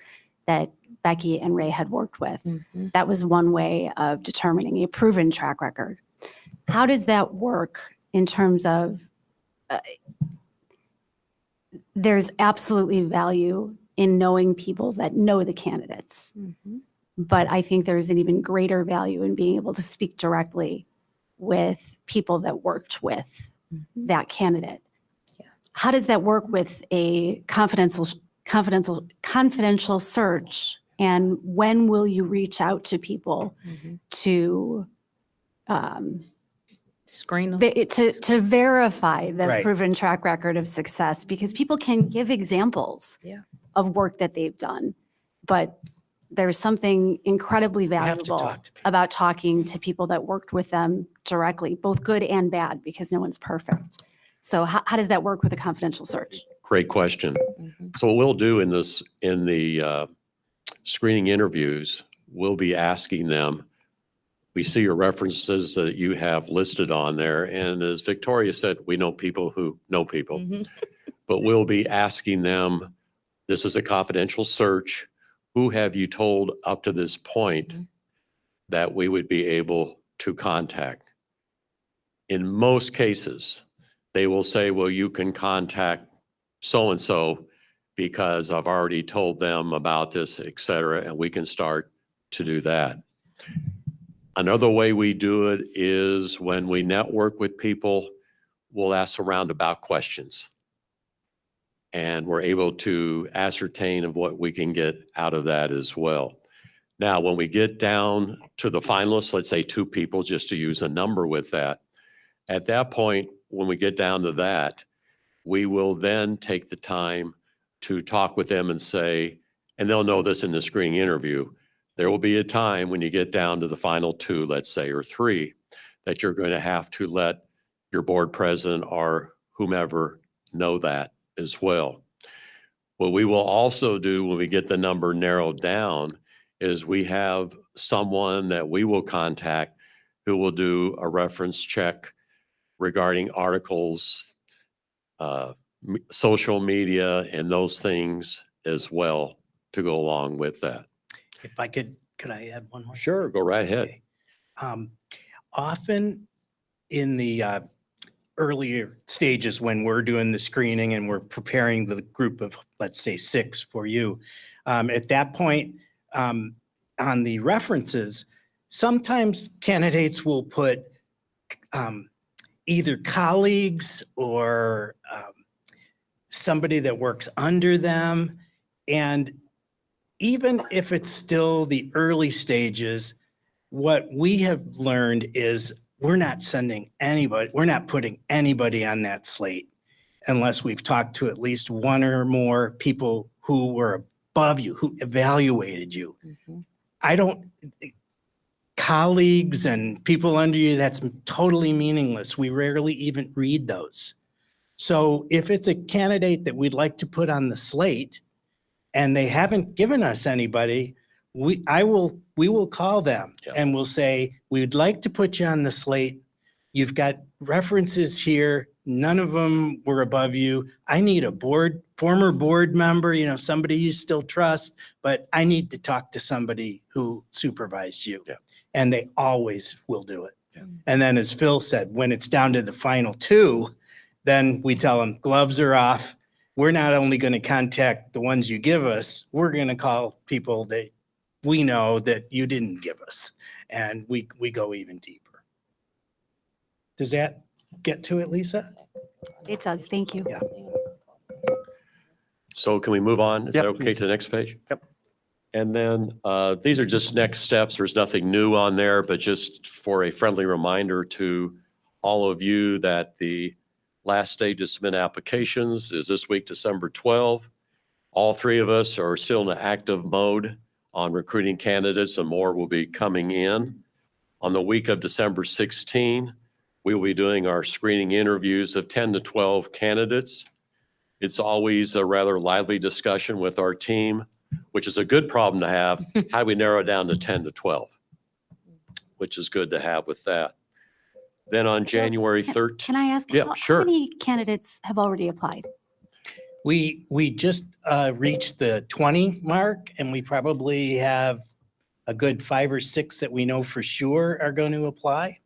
that Becky and Ray had worked with. Mhm. That was one way of determining a proven track record. How does that work in terms of there's absolutely value in knowing people that know the candidates, Mhm. but I think there's an even greater value in being able to speak directly with people that worked with Mhm. that candidate. Yeah. How does that work with a confidential search? And when will you reach out to people Mhm. to Screen them. to verify the Right. proven track record of success? Because people can give examples Yeah. of work that they've done, but there's something incredibly have to valuable talk to people. about talking to people that worked with them directly, both good and bad, because no one's perfect. So how does that work with a confidential search? Great question. Mhm. So what we'll do in the screening interviews, we'll be asking them, we see your references that you have listed on there. And as Victoria said, we know people who know people, Mhm. but we'll be asking them, this is a confidential search. Who have you told up to this point Mhm. that we would be able to contact? In most cases, they will say, well, you can contact so-and-so because I've already told them about this, et cetera, and we can start to do that. Another way we do it is when we network with people, we'll ask some roundabout questions. And we're able to ascertain of what we can get out of that as well. Now, when we get down to the finalists, let's say 2 people, just to use a number with that, at that point, when we get down to that, we will then take the time to talk with them and say, and they'll know this in the screening interview, there will be a time when you get down to the final 2, let's say, or 3, that you're going to have to let your board president or whomever know that as well. What we will also do when we get the number narrowed down is we have someone that we will contact who will do a reference check regarding articles, social media, and those things as well to go along with that. If I could I add one more? Sure, go right ahead. Okay. Often in the earlier stages when we're doing the screening and we're preparing the group of, let's say, 6 for you, at that point, on the references, sometimes candidates will put either colleagues or somebody that works under them. And even if it's still the early stages, what we have learned is we're not sending anybody, we're not putting anybody on that slate unless we've talked to at least 1 or more people who were above you, who evaluated you. Colleagues and people under you, that's totally meaningless. We rarely even read those. So if it's a candidate that we'd like to put on the slate and they haven't given us anybody, we will call them and we'll say, we'd like to put you on the slate. You've got references here. None of them were above you. I need a former board member, somebody you still trust, but I need to talk to somebody who supervised you. Yeah. And they always will do it. Yeah. And then as Phil said, when it's down to the final 2, then we tell them gloves are off. We're not only going to contact the ones you give us, we're going to call people that we know that you didn't give us. And we go even deeper. Does that get to it, Lisa? It does. Thank you. Yeah. So can we move on? Is that Yep. okay to the next page? Yep. And then these are just next steps. There's nothing new on there, but just for a friendly reminder to all of you that the last day to submit applications is this week, December 12. All 3 of us are still in an active mode on recruiting candidates, and more will be coming in. On the week of December 16, we will be doing our screening interviews of 10 to 12 candidates. It's always a rather lively discussion with our team, which is a good problem to have. How do we narrow it down to 10 to 12? Which is good to have with that. Then on January 13th. Can I ask, Yeah, how sure. many candidates have already applied? We just reached the 20 mark, and we probably have a good 5 or 6 that we know for sure are going to apply.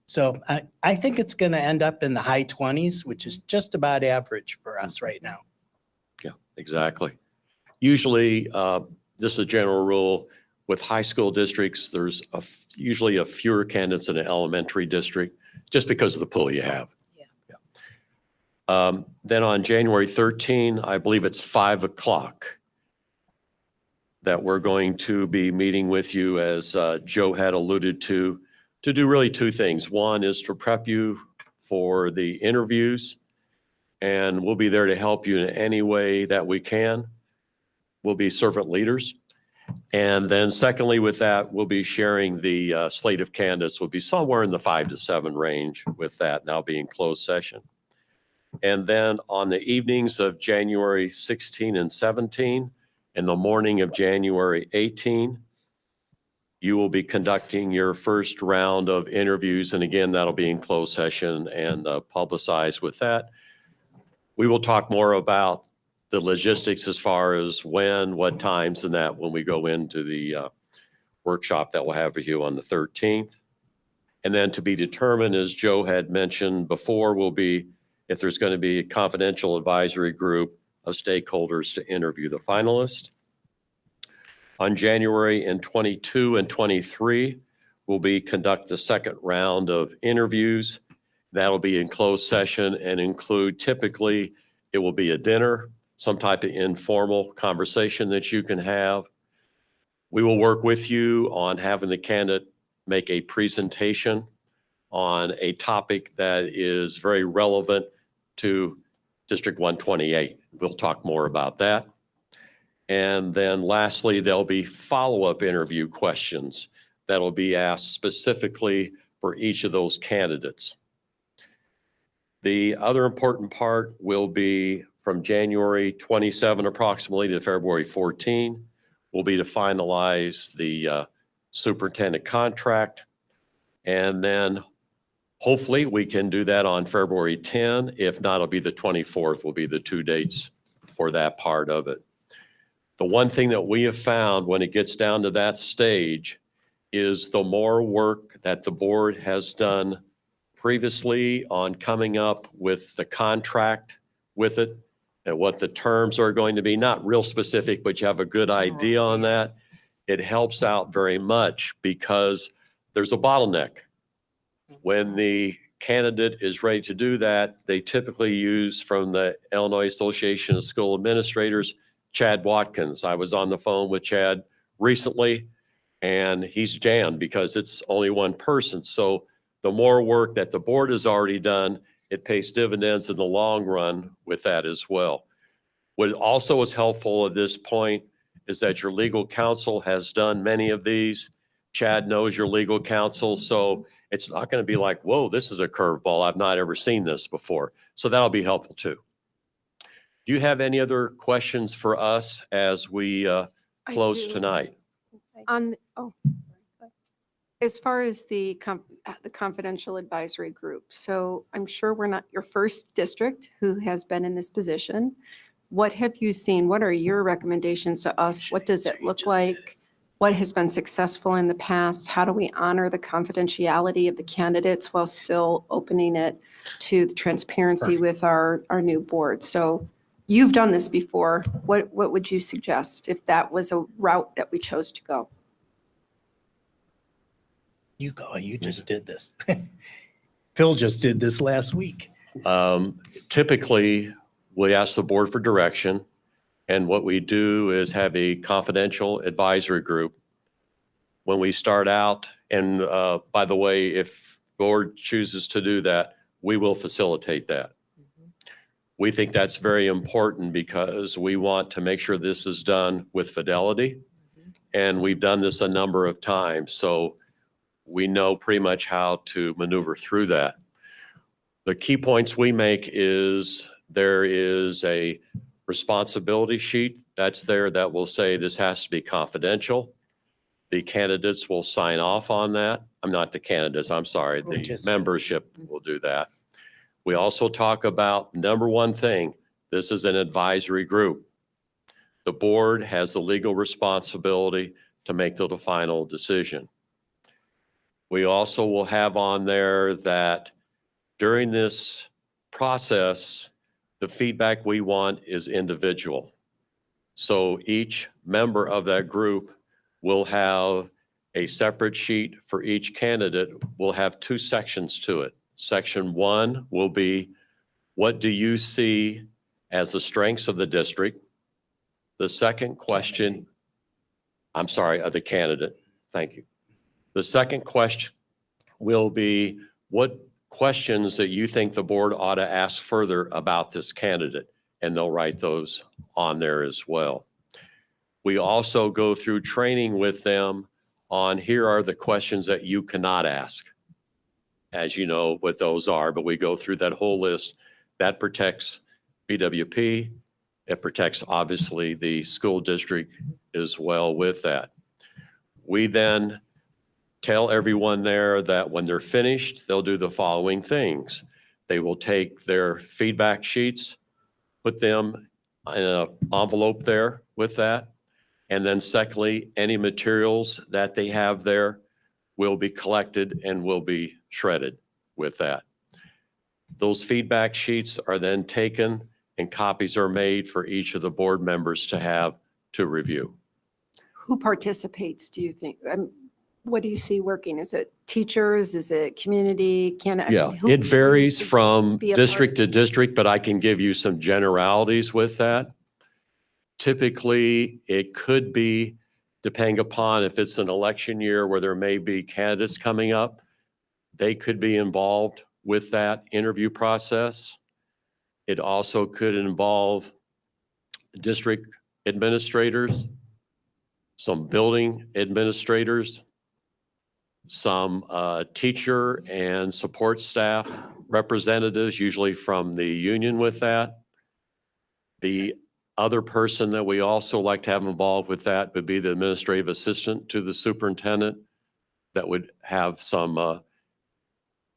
So I think it's going to end up in the high 20s, which is just about average for us right now. Yeah, exactly. Usually, this is a general rule, with high school districts, there's usually a fewer candidates in an elementary district, just because of the pool you have. Then on January 13, I believe it's 5 o'clock, that we're going to be meeting with you, as Joe had alluded to do really 2 things. One is to prep you for the interviews, and we'll be there to help you in any way that we can. We'll be servant leaders. And then secondly, with that, we'll be sharing the slate of candidates. Will be somewhere in the 5 to 7 range with that now being closed session. And then on the evenings of January 16 and 17, and the morning of January 18, you will be conducting your first round of interviews. And again, that'll be in closed session and publicized with that. We will talk more about the logistics as far as when, what times, and that when we go into the workshop that we'll have with you on the 13th. And then to be determined, as Joe had mentioned before, will be if there's going to be a confidential advisory group, of stakeholders to interview the finalists. On January in 22 and 23, we'll conduct the second round of interviews. That'll be in closed session and include, typically, it will be a dinner, some type of informal conversation that you can have. We will work with you on having the candidate make a presentation on a topic that is very relevant to District 128. We'll talk more about that. And then lastly, there'll be follow-up interview questions that'll be asked specifically for each of those candidates. The other important part will be from January 27 approximately to February 14 will be to finalize the superintendent contract. And then hopefully we can do that on February 10. If not, it'll be the 24th will be the 2 dates for that part of it. The one thing that we have found when it gets down to that stage is the more work that the board has done previously on coming up with the contract with it and what the terms are going to be, not real specific, but you have a good idea on that. It helps out very much because there's a bottleneck. When the candidate is ready to do that, they typically use from the Illinois Association of School Administrators, Chad Watkins. I was on the phone with Chad recently and he's jammed because it's only one person. So the more work that the board has already done, it pays dividends in the long run with that as well. What also is helpful at this point is that your legal counsel has done many of these. Chad knows your legal counsel, so it's not going to be like, whoa, this is a curveball. I've not ever seen this before. So that'll be helpful too. Do you have any other questions for us as we close do. tonight? As far as the confidential advisory group, so I'm sure we're not your first district who has been in this position. What have you seen? What are your recommendations to us? What does it look like? What has been successful in the past? How do we honor the confidentiality of the candidates while still opening it to the transparency with our new board? So you've done this before. What would you suggest if that was a route that we chose to go? You go, you just did this. Phil just did this last week. Typically, we ask the board for direction. And what we do is have a confidential advisory group. When we start out, and by the way, if the board chooses to do that, we will facilitate that. We think that's very important because we want to make sure this is done with fidelity. And we've done this a number of times. So we know pretty much how to maneuver through that. The key points we make is there is a responsibility sheet that's there that will say this has to be confidential. The candidates will sign off on that. I'm not the candidates, I'm sorry. The membership will do that. We also talk about number one thing, this is an advisory group. The board has the legal responsibility to make the final decision. We also will have on there that during this process, the feedback we want is individual. So each member of that group will have a separate sheet for each candidate. We'll have 2 sections to it. Section 1 will be, what do you see as the strengths of the district? The second question, I'm sorry, of the candidate. Thank you. The second question will be, what questions that you think the board ought to ask further about this candidate? And they'll write those on there as well. We also go through training with them on here are the questions that you cannot ask. As you know what those are, but we go through that whole list. That protects BWP. It protects obviously the school district as well with that. We then tell everyone there that when they're finished, they'll do the following things. They will take their feedback sheets, put them in an envelope there with that. And then secondly, any materials that they have there will be collected and will be shredded with that. Those feedback sheets are then taken and copies are made for each of the board members to have to review. Who participates, do you think? What do you see working? Is it teachers? Is it community? Yeah, who- it who varies suggests to from be a part district of to it? district, but I can give you some generalities with that. Typically, it could be, depending upon if it's an election year where there may be candidates coming up, they could be involved with that interview process. It also could involve district administrators, some building administrators, some teacher and support staff representatives, usually from the union with that. The other person that we also like to have involved with that would be the administrative assistant to the superintendent that would have some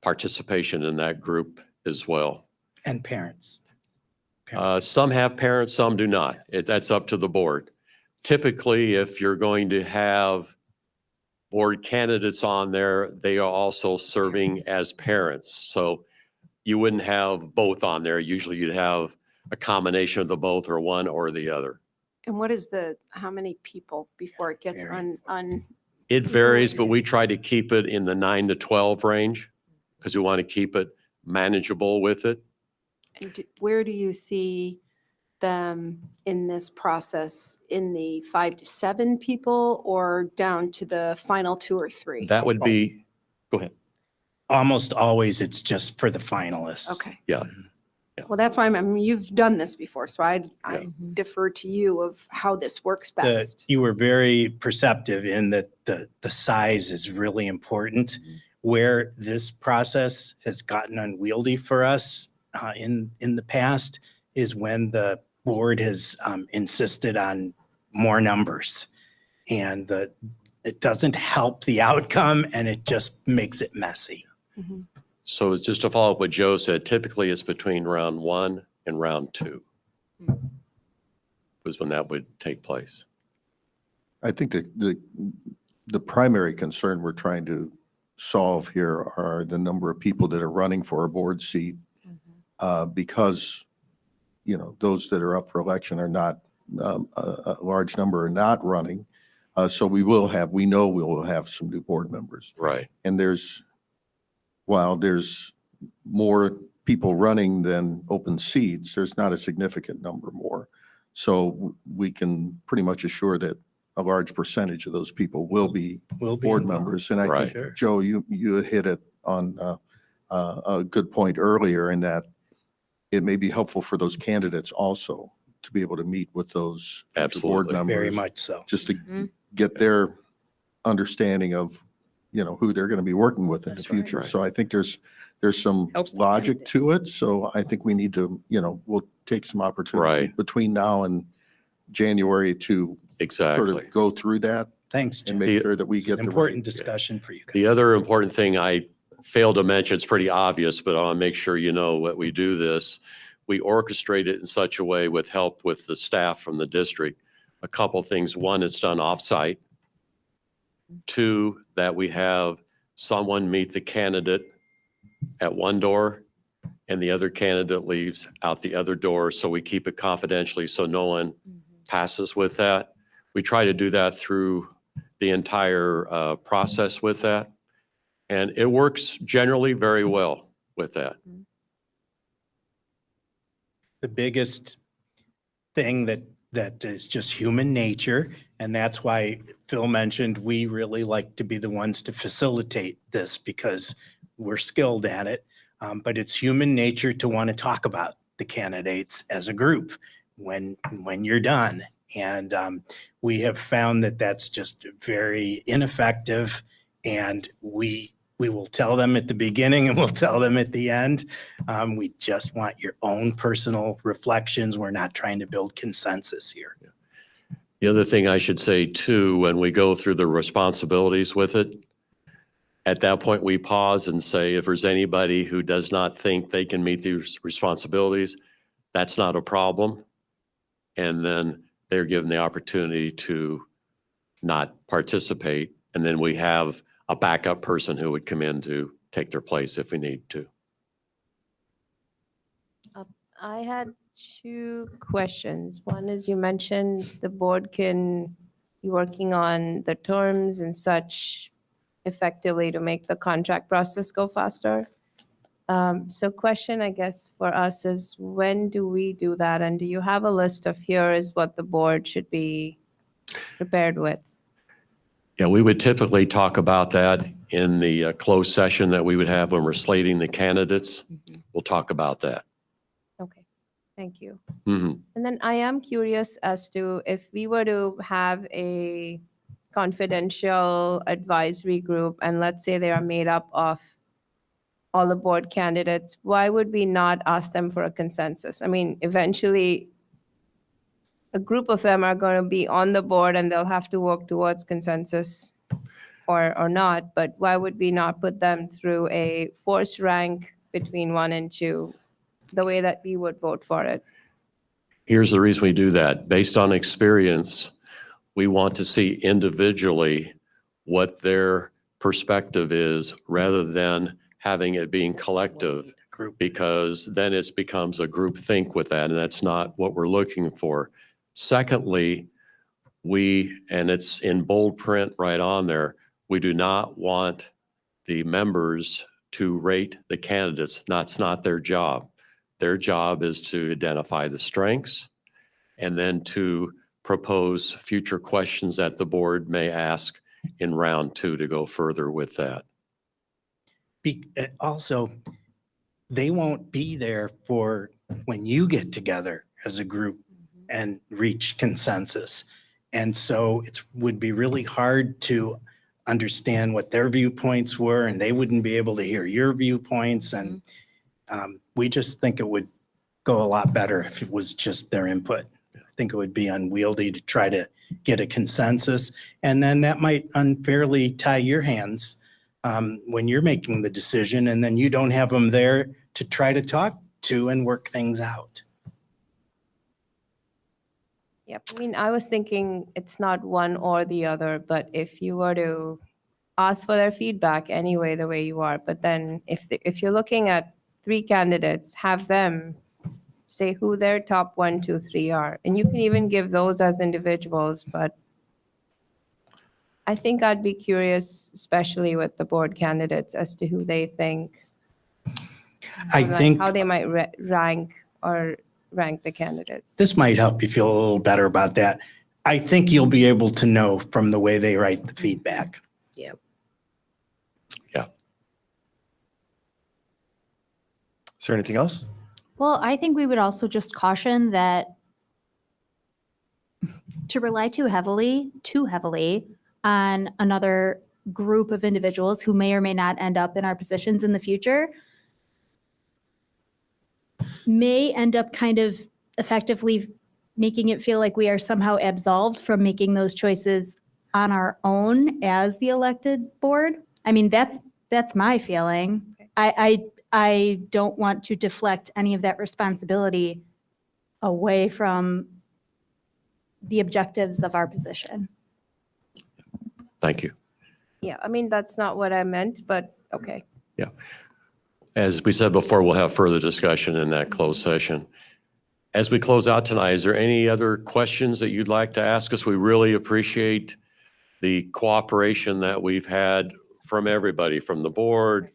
participation in that group as well. And parents. Some have parents, some do not. That's up to the board. Typically, if you're going to have board candidates on there, they are also serving as parents. So you wouldn't have both on there. Usually you'd have a combination of the both or one or the other. And what is how many people before it gets Very. It varies, but we try to keep it in the 9 to 12 range because we want to keep it manageable with it. And where do you see them in this process? In the 5 to 7 people or down to the final 2 or 3? That would be, go ahead. Almost always it's just for the finalists. Okay. Yeah. Well, that's why you've done this before, so I Mhm. defer to you of how this works The- best. You were very perceptive in that the size is really important. Where this process has gotten unwieldy for us in the past is when the board has insisted on more numbers. And it doesn't help the outcome and it just makes it messy. Mhm. So it's just to follow up what Joe said, typically it's between round 1 and round 2 was when that would take place. I think the primary concern we're trying to solve here are the number of people that are running for a board seat because, those that are up for election are not, a large number are not running. So we will have some new board members. Right. And while there's more people running than open seats, there's not a significant number more. So we can pretty much assure that a large percentage of those people will be Will be board involved. members. And I Right. think, Joe, you hit it on a good point earlier in that it may be helpful for those candidates also to be able to meet with those future board Absolutely. members. Very much so. Just to Mhm. get their understanding of, who they're going to be working with in the That's right. future. Right. So I think there's some Helps the logic candidate. to it. So I think we need to, we'll take some opportunity Right. between now and January to sort Exactly. of go through that Thanks, and Jim. make sure that we get the Important right. discussion for you guys. The other important thing I failed to mention, it's pretty obvious, but I want to make sure you know what we do this. We orchestrate it in such a way with help with the staff from the district. A couple things. One, it's done offsite. 2, that we have someone meet the candidate at one door and the other candidate leaves out the other door. So we keep it confidentially so no one passes with that. We try to do that through the entire process with that. And it works generally very well with that. The biggest thing that is just human nature, and that's why Phil mentioned we really like to be the ones to facilitate this because we're skilled at it. But it's human nature to want to talk about the candidates as a group when you're done. And we have found that that's just very ineffective. And we will tell them at the beginning and we'll tell them at the end. We just want your own personal reflections. We're not trying to build consensus here. The other thing I should say too, when we go through the responsibilities with it, at that point we pause and say, if there's anybody who does not think they can meet these responsibilities, that's not a problem. And then they're given the opportunity to not participate. And then we have a backup person who would come in to take their place if we need to. I had two questions. One is you mentioned the board can be working on the terms and such effectively to make the contract process go faster. So question, I guess, for us is when do we do that? And do you have a list of here is what the board should be prepared with? Yeah, we would typically talk about that in the closed session that we would have when we're slating the candidates. We'll talk about that. Okay, thank you. Mhm. And then I am curious as to if we were to have a confidential advisory group, and let's say they are made up of all the board candidates, why would we not ask them for a consensus? I mean, eventually, a group of them are going to be on the board and they'll have to work towards consensus or not, but why would we not put them through a forced rank between 1 and 2, the way that we would vote for it? Here's the reason we do that. Based on experience, we want to see individually what their perspective is rather than having it being collective, Group. because then it becomes a group think with that, and that's not what we're looking for. Secondly, and it's in bold print right on there, we do not want the members to rate the candidates. That's not their job. Their job is to identify the strengths and then to propose future questions that the board may ask in round 2 to go further with that. Also, they won't be there for when you get together as a group and reach consensus. And so it would be really hard to understand what their viewpoints were, and they wouldn't be able to hear your viewpoints. And we just think it would go a lot better if it was just their input. I think it would be unwieldy to try to get a consensus. And then that might unfairly tie your hands when you're making the decision, and then you don't have them there to try to talk to and work things out. Yep, I mean, I was thinking it's not one or the other, but if you were to ask for their feedback anyway, the way you are, but then if you're looking at 3 candidates, have them say who their top 1, 2, 3 are. And you can even give those as individuals, but I think I'd be curious, especially with the board candidates, as to who they think, I like think how they might rank the candidates. this might help you feel a little better about that. I think you'll be able to know from the way they write the feedback. Yep. Yeah. Is there anything else? Well, I think we would also just caution that to rely too heavily on another group of individuals who may or may not end up in our positions in the future may end up kind of effectively making it feel like we are somehow absolved from making those choices on our own as the elected board. I mean, that's my feeling. I don't want to deflect any of that responsibility away from the objectives of our position. Thank you. Yeah, I mean, that's not what I meant, but okay. Yeah. As we said before, we'll have further discussion in that closed session. As we close out tonight, is there any other questions that you'd like to ask us? We really appreciate the cooperation that we've had from everybody, from the board,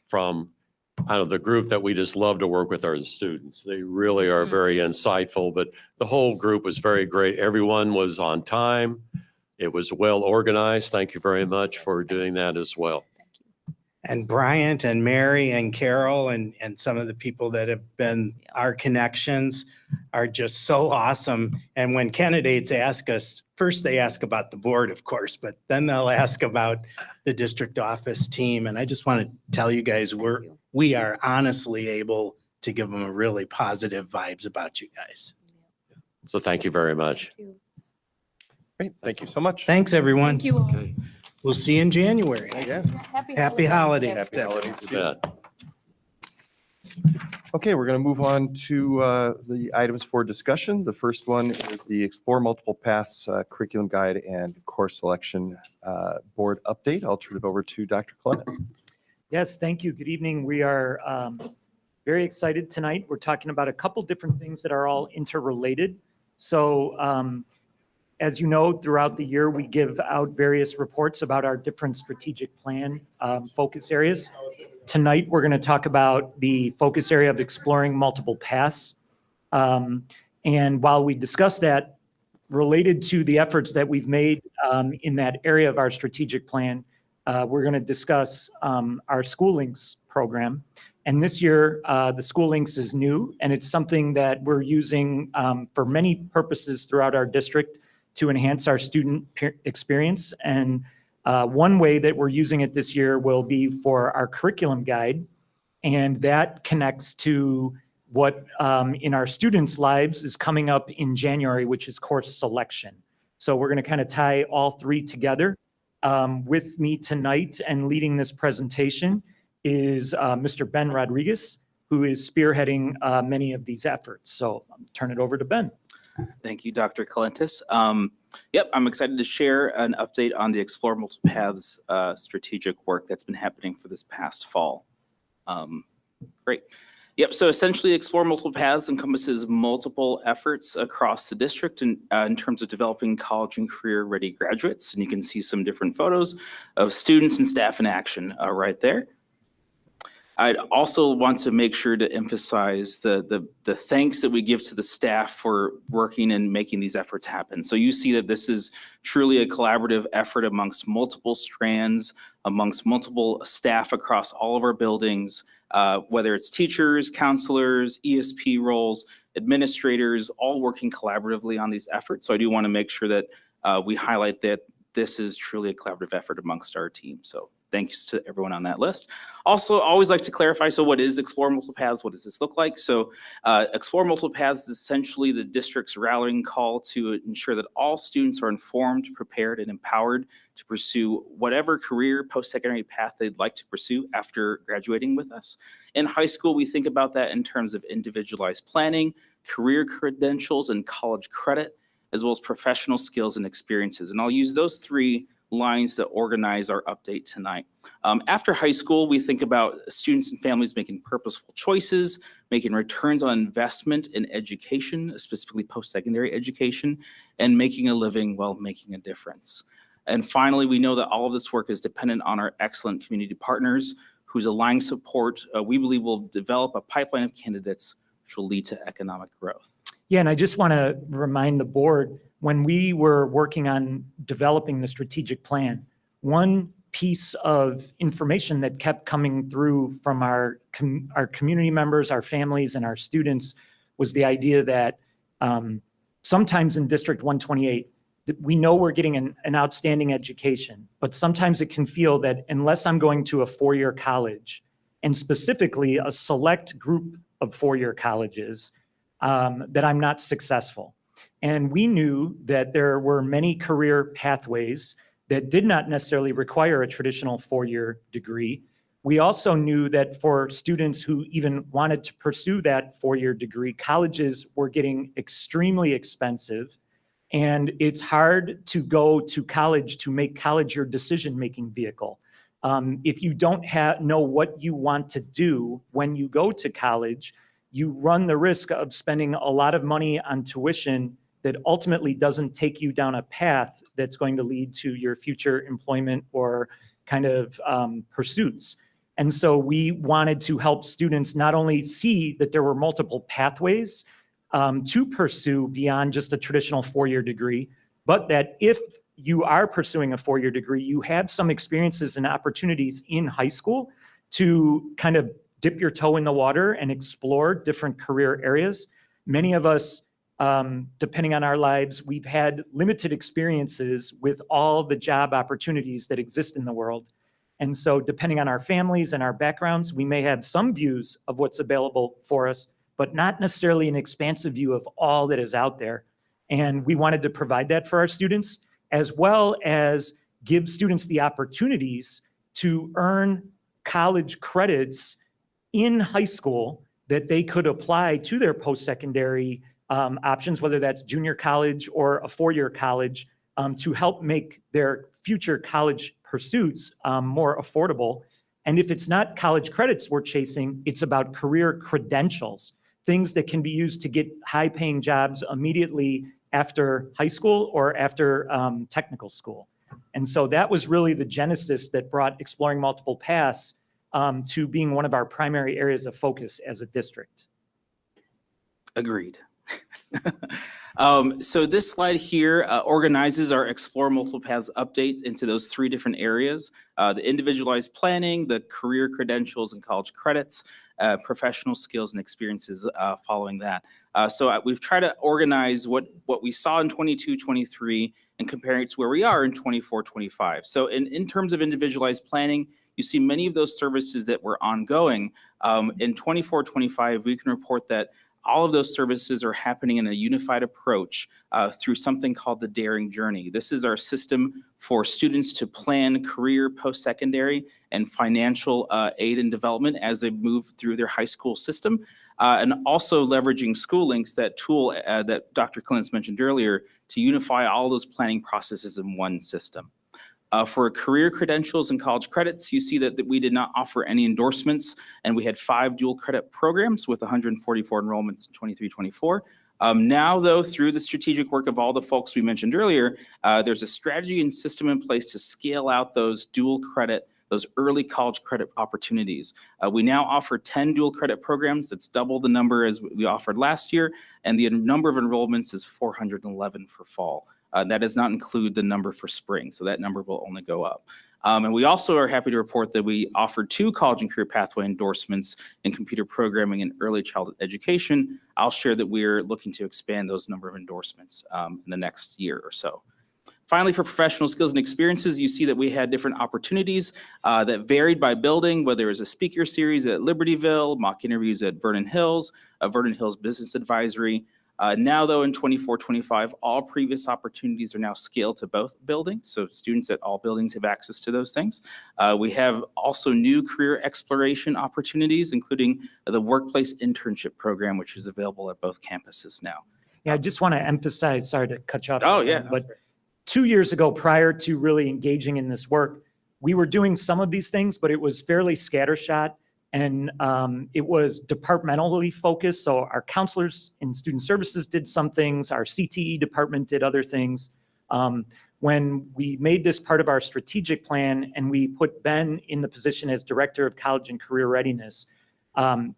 from the group that we just love to work with, are the students. They really are very insightful, but the whole group was very great. Everyone was on time. It was well organized. Thank you very much for doing that as well. And Bryant and Mary and Carol and some of the people that have been our connections are just so awesome. And when candidates ask us, first they ask about the board, of course, but then they'll ask about the district office team. And I just want to tell you guys, we are honestly able to give them a really positive vibes about you guys. So thank you very much. Great, thank you so much. Thanks, everyone. Thank you all. Okay. We'll see you in January. Yeah. Happy holidays. Happy holidays. You bet. Okay, we're going to move on to the items for discussion. The first one is the Explore Multiple Paths Curriculum Guide and Course Selection Board Update. I'll turn it over to Dr. Clemens. Yes, thank you. Good evening. We are very excited tonight. We're talking about a couple different things that are all interrelated. So as you know, throughout the year, we give out various reports about our different strategic plan focus areas. Tonight, we're going to talk about the focus area of exploring multiple paths. And while we discuss that, related to the efforts that we've made in that area of our strategic plan, we're going to discuss our School Links program. And this year, the School Links is new, and it's something that we're using for many purposes throughout our district to enhance our student experience. And one way that we're using it this year will be for our curriculum guide, and that connects to what in our students' lives is coming up in January, which is course selection. So we're going to kind of tie all three together. With me tonight and leading this presentation is Mr. Ben Rodriguez, who is spearheading many of these efforts. So I'll turn it over to Ben. Thank you, Dr. Colentis. Yep, I'm excited to share an update on the Explore Multiple Paths strategic work that's been happening for this past fall. Great. Yep, so essentially Explore Multiple Paths encompasses multiple efforts across the district in terms of developing college and career-ready graduates. And you can see some different photos of students and staff in action right there. I'd also want to make sure to emphasize the thanks that we give to the staff for working and making these efforts happen. So you see that this is truly a collaborative effort amongst multiple strands, amongst multiple staff across all of our buildings, whether it's teachers, counselors, ESP roles, administrators, all working collaboratively on these efforts. So I do want to make sure that we highlight that this is truly a collaborative effort amongst our team. So thanks to everyone on that list. Also, always like to clarify, so what is Explore Multiple Paths? What does this look like? So Explore Multiple Paths is essentially the district's rallying call to ensure that all students are informed, prepared, and empowered to pursue whatever career post-secondary path they'd like to pursue after graduating with us. In high school, we think about that in terms of individualized planning, career credentials, and college credit, as well as professional skills and experiences. And I'll use those three lines to organize our update tonight. After high school, we think about students and families making purposeful choices, making returns on investment in education, specifically post-secondary education, and making a living while making a difference. And finally, we know that all of this work is dependent on our excellent community partners whose aligned support we believe will develop a pipeline of candidates which will lead to economic growth. Yeah, and I just want to remind the board, when we were working on developing the strategic plan, one piece of information that kept coming through from our community members, our families, and our students was the idea that sometimes in District 128, we know we're getting an outstanding education, but sometimes it can feel that unless I'm going to a four-year college, and specifically a select group of four-year colleges, that I'm not successful. And we knew that there were many career pathways that did not necessarily require a traditional four-year degree. We also knew that for students who even wanted to pursue that four-year degree, colleges were getting extremely expensive. And it's hard to go to college to make college your decision-making vehicle. If you don't know what you want to do when you go to college, you run the risk of spending a lot of money on tuition that ultimately doesn't take you down a path that's going to lead to your future employment or kind of pursuits. And so we wanted to help students not only see that there were multiple pathways to pursue beyond just a traditional four-year degree, but that if you are pursuing a four-year degree, you have some experiences and opportunities in high school to kind of dip your toe in the water and explore different career areas. Many of us, depending on our lives, we've had limited experiences with all the job opportunities that exist in the world. And so depending on our families and our backgrounds, we may have some views of what's available for us, but not necessarily an expansive view of all that is out there. And we wanted to provide that for our students, as well as give students the opportunities to earn college credits in high school that they could apply to their post-secondary options, whether that's junior college or a four-year college, to help make their future college pursuits more affordable. And if it's not college credits we're chasing, it's about career credentials, things that can be used to get high-paying jobs immediately after high school or after technical school. And so that was really the genesis that brought Exploring Multiple Paths to being one of our primary areas of focus as a district. Agreed. So this slide here organizes our Explore Multiple Paths updates into those 3 different areas: the individualized planning, the career credentials and college credits, professional skills and experiences following that. So we've tried to organize what we saw in 22-23 and comparing it to where we are in 24-25. So in terms of individualized planning, you see many of those services that were ongoing. In 24-25, we can report that all of those services are happening in a unified approach through something called the Daring Journey. This is our system for students to plan career, post-secondary, and financial aid and development as they move through their high school system, and also leveraging School Links, that tool that Dr. Clentz mentioned earlier, to unify all those planning processes in one system. For career credentials and college credits, you see that we did not offer any endorsements, and we had 5 dual credit programs with 144 enrollments in 23-24. Now, though, through the strategic work of all the folks we mentioned earlier, there's a strategy and system in place to scale out those dual credit, those early college credit opportunities. We now offer 10 dual credit programs. That's double the number as we offered last year, and the number of enrollments is 411 for fall. That does not include the number for spring, so that number will only go up. And we also are happy to report that we offered 2 college and career pathway endorsements in computer programming and early childhood education. I'll share that we're looking to expand those number of endorsements in the next year or so. Finally, for professional skills and experiences, you see that we had different opportunities that varied by building, whether it was a speaker series at Libertyville, mock interviews at Vernon Hills Business Advisory. Now, though, in 24-25, all previous opportunities are now scaled to both buildings, so students at all buildings have access to those things. We have also new career exploration opportunities, including the workplace internship program, which is available at both campuses now. Yeah, I just want to emphasize, sorry to cut you off. Oh, yeah. But 2 years ago, prior to really engaging in this work, we were doing some of these things, but it was fairly scattershot. And it was departmentally focused. So our counselors in student services did some things, our CTE department did other things. When we made this part of our strategic plan and we put Ben in the position as Director of College and Career Readiness,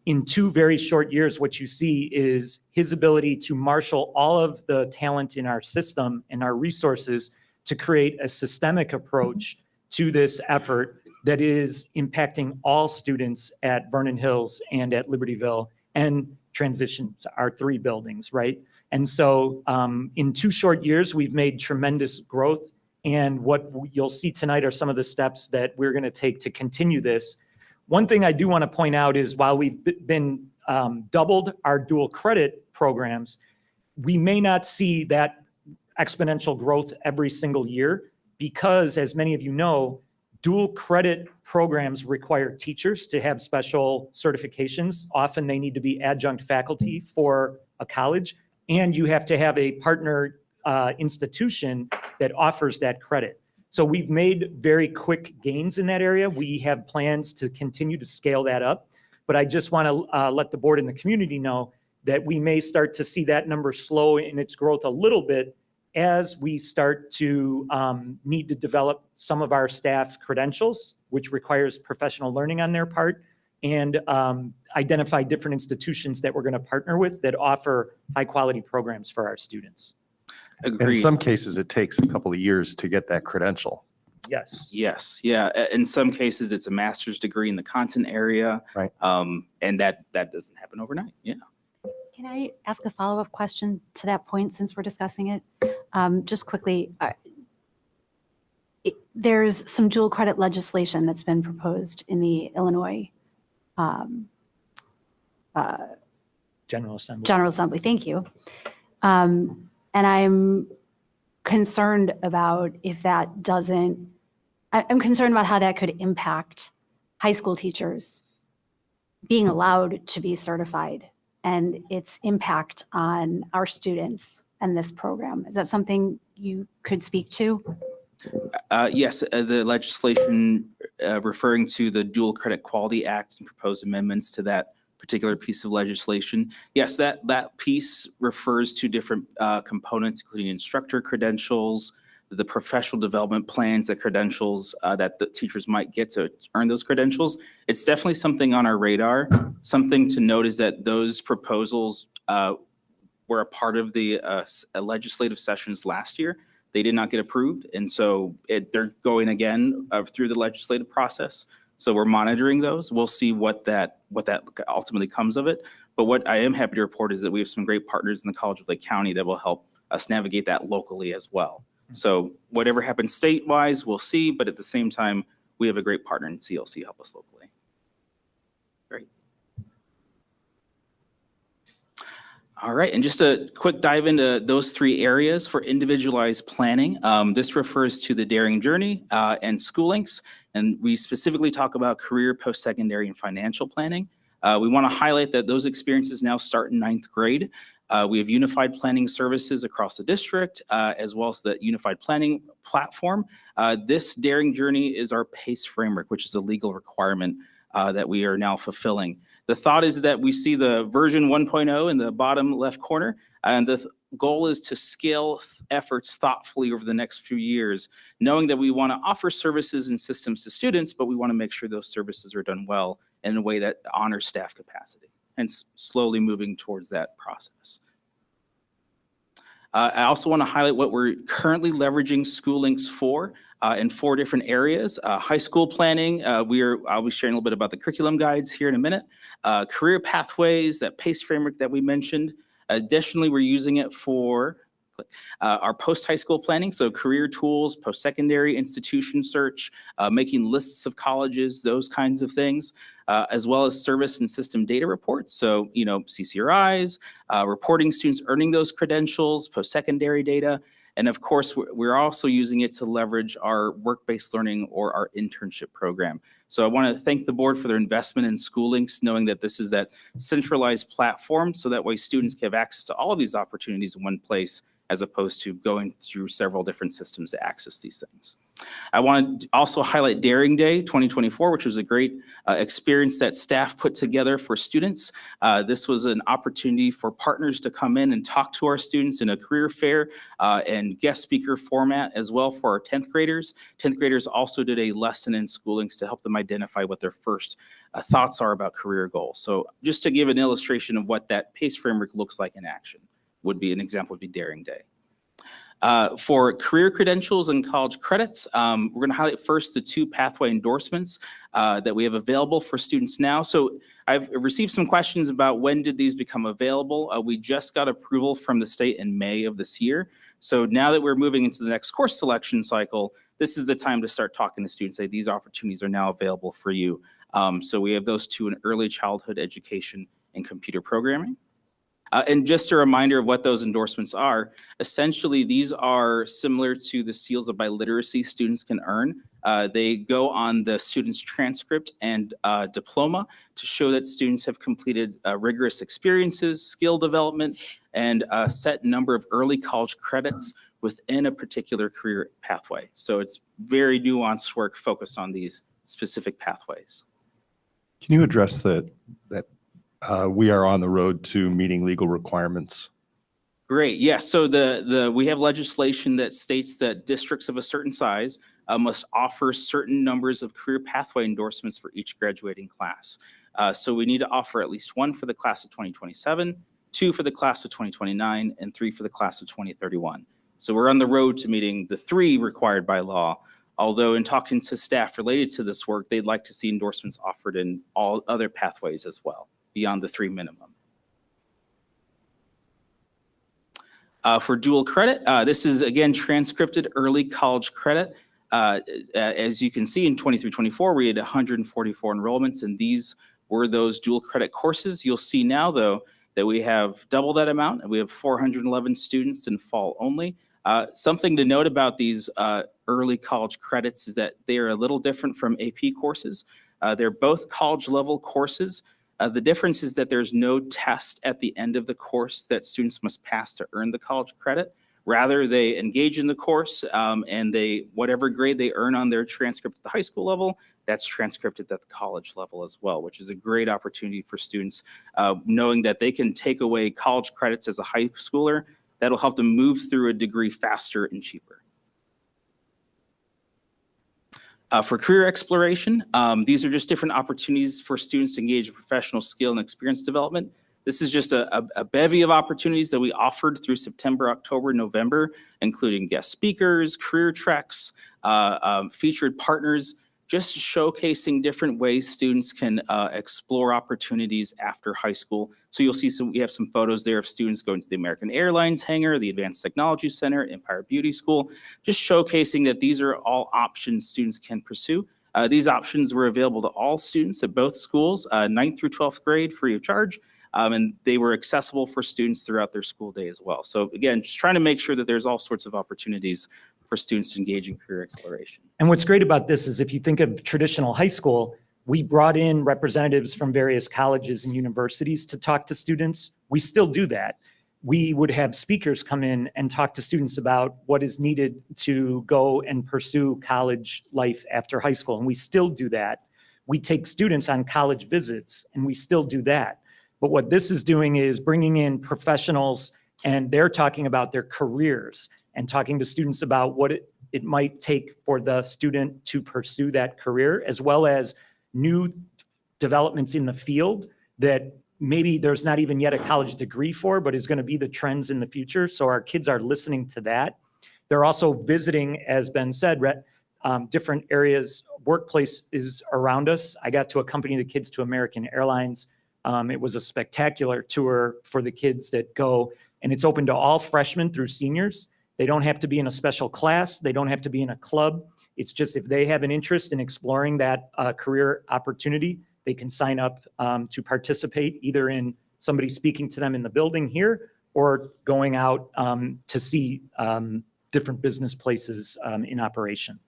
in 2 very short years, what you see is his ability to marshal all of the talent in our system and our resources to create a systemic approach to this effort that is impacting all students at Vernon Hills and at Libertyville and transitions, our 3 buildings, right? And so in 2 short years, we've made tremendous growth. And what you'll see tonight are some of the steps that we're going to take to continue this. One thing I do want to point out is while we've been doubled our dual credit programs, we may not see that exponential growth every single year because, as many of you know, dual credit programs require teachers to have special certifications. Often they need to be adjunct faculty for a college, and you have to have a partner institution that offers that credit. So we've made very quick gains in that area. We have plans to continue to scale that up, but I just want to let the board and the community know that we may start to see that number slow in its growth a little bit as we start to need to develop some of our staff credentials, which requires professional learning on their part, and identify different institutions that we're going to partner with that offer high-quality programs for our students. And in some cases, it takes a couple of years to get that credential. Yes. Yes, yeah. In some cases, it's a master's degree in the content area. Right. And that doesn't happen overnight, yeah. Can I ask a follow-up question to that point since we're discussing it? Just quickly, there's some dual credit legislation that's been proposed in the Illinois General Assembly. General Assembly. Thank you. And I'm concerned about if that doesn't, I'm concerned about how that could impact high school teachers being allowed to be certified and its impact on our students and this program. Is that something you could speak to? Yes, the legislation referring to the Dual Credit Quality Act and proposed amendments to that particular piece of legislation. Yes, that piece refers to different components, including instructor credentials, the professional development plans, the credentials that the teachers might get to earn those credentials. It's definitely something on our radar. Something to note is that those proposals were a part of the legislative sessions last year. They did not get approved, and so they're going again through the legislative process. So we're monitoring those. We'll see what that ultimately comes of it. But what I am happy to report is that we have some great partners in the College of Lake County that will help us navigate that locally as well. So whatever happens state-wise, we'll see. But at the same time, we have a great partner in CLC help us locally. Great. All right, and just a quick dive into those three areas for individualized planning. This refers to the Daring Journey and School Links, and we specifically talk about career, post-secondary, and financial planning. We want to highlight that those experiences now start in 9th grade. We have unified planning services across the district, as well as the unified planning platform. This Daring Journey is our PACE framework, which is a legal requirement that we are now fulfilling. The thought is that we see the version 1.0 in the bottom left corner, and the goal is to scale efforts thoughtfully over the next few years, knowing that we want to offer services and systems to students, but we want to make sure those services are done well in a way that honors staff capacity, hence slowly moving towards that process. I also want to highlight what we're currently leveraging School Links for in 4 different areas. High school planning, I'll be sharing a little bit about the curriculum guides here in a minute. Career pathways, that PACE framework that we mentioned. Additionally, we're using it for our post-high school planning, so career tools, post-secondary institution search, making lists of colleges, those kinds of things, as well as service and system data reports. So, CCRIs, reporting students earning those credentials, post-secondary data, and of course, we're also using it to leverage our work-based learning or our internship program. So I want to thank the board for their investment in School Links, knowing that this is that centralized platform, so that way students can have access to all of these opportunities in one place, as opposed to going through several different systems to access these things. I want to also highlight Daring Day 2024, which was a great experience that staff put together for students. This was an opportunity for partners to come in and talk to our students in a career fair and guest speaker format as well for our 10th graders. 10th graders also did a lesson in School Links to help them identify what their first thoughts are about career goals. So just to give an illustration of what that PACE framework looks like in action, would be an example would be Daring Day. For career credentials and college credits, we're going to highlight first the 2 pathway endorsements that we have available for students now. So I've received some questions about when did these become available. We just got approval from the state in May of this year. So now that we're moving into the next course selection cycle, this is the time to start talking to students, say these opportunities are now available for you. So we have those 2 in early childhood education and computer programming. And just a reminder of what those endorsements are. Essentially, these are similar to the seals of biliteracy students can earn. They go on the student's transcript and diploma to show that students have completed rigorous experiences, skill development, and a set number of early college credits within a particular career pathway. So it's very nuanced work focused on these specific pathways. Can you address that we are on the road to meeting legal requirements? Great. Yes. So we have legislation that states that districts of a certain size must offer certain numbers of career pathway endorsements for each graduating class. So we need to offer at least 1 for the class of 2027, 2 for the class of 2029, and 3 for the class of 2031. So we're on the road to meeting the 3 required by law. Although in talking to staff related to this work, they'd like to see endorsements offered in all other pathways as well, beyond the 3 minimum. For dual credit, this is again transcripted early college credit. As you can see in 23-24, we had 144 enrollments, and these were those dual credit courses. You'll see now though that we have double that amount, and we have 411 students in fall only. Something to note about these early college credits is that they are a little different from AP courses. They're both college level courses. The difference is that there's no test at the end of the course that students must pass to earn the college credit. Rather, they engage in the course and whatever grade they earn on their transcript at the high school level, that's transcribed at the college level as well, which is a great opportunity for students, knowing that they can take away college credits as a high schooler. That'll help them move through a degree faster and cheaper. For career exploration, these are just different opportunities for students to engage in professional skill and experience development. This is just a bevy of opportunities that we offered through September, October, November, including guest speakers, career treks, featured partners, just showcasing different ways students can explore opportunities after high school. So you'll see we have some photos there of students going to the American Airlines hangar, the Advanced Technology Center, Empire Beauty School, just showcasing that these are all options students can pursue. These options were available to all students at both schools, 9th through 12th grade, free of charge. And they were accessible for students throughout their school day as well. So again, just trying to make sure that there's all sorts of opportunities for students to engage in career exploration. And what's great about this is if you think of traditional high school, we brought in representatives from various colleges and universities to talk to students. We still do that. We would have speakers come in and talk to students about what is needed to go and pursue college life after high school. And we still do that. We take students on college visits and we still do that. But what this is doing is bringing in professionals and they're talking about their careers and talking to students about what it might take for the student to pursue that career, as well as new developments in the field that maybe there's not even yet a college degree for, but is going to be the trends in the future. So our kids are listening to that. They're also visiting, as Ben said, different areas, workplaces around us. I got to accompany the kids to American Airlines. It was a spectacular tour for the kids that go, and it's open to all freshmen through seniors. They don't have to be in a special class. They don't have to be in a club. It's just if they have an interest in exploring that career opportunity, they can sign up to participate either in somebody speaking to them in the building here or going out to see different business places in operation.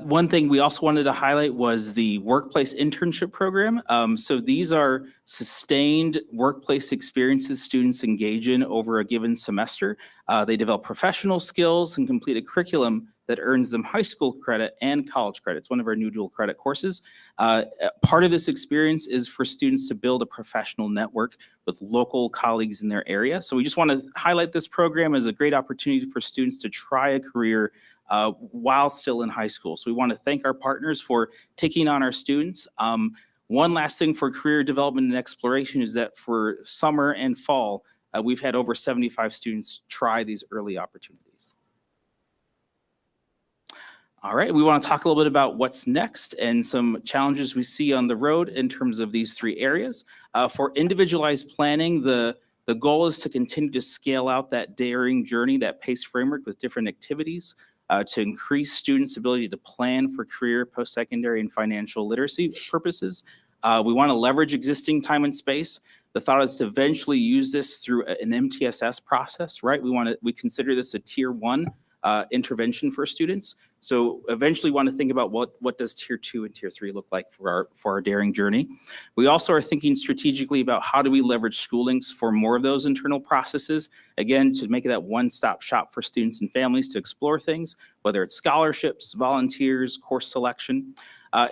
One thing we also wanted to highlight was the workplace internship program. So these are sustained workplace experiences students engage in over a given semester. They develop professional skills and complete a curriculum that earns them high school credit and college credit. It's one of our new dual credit courses. Part of this experience is for students to build a professional network with local colleagues in their area. So we just want to highlight this program as a great opportunity for students to try a career while still in high school. So we want to thank our partners for taking on our students. One last thing for career development and exploration is that for summer and fall, we've had over 75 students try these early opportunities. All right, we want to talk a little bit about what's next and some challenges we see on the road in terms of these three areas. For individualized planning, the goal is to continue to scale out that daring journey, that PACE framework with different activities, to increase students' ability to plan for career, post-secondary, and financial literacy purposes. We want to leverage existing time and space. The thought is to eventually use this through an MTSS process, right? We consider this a tier 1 intervention for students. So eventually want to think about what does tier 2 and tier 3 look like for our daring journey. We also are thinking strategically about how do we leverage schoolings for more of those internal processes, again, to make it that one-stop shop for students and families to explore things, whether it's scholarships, volunteers, course selection.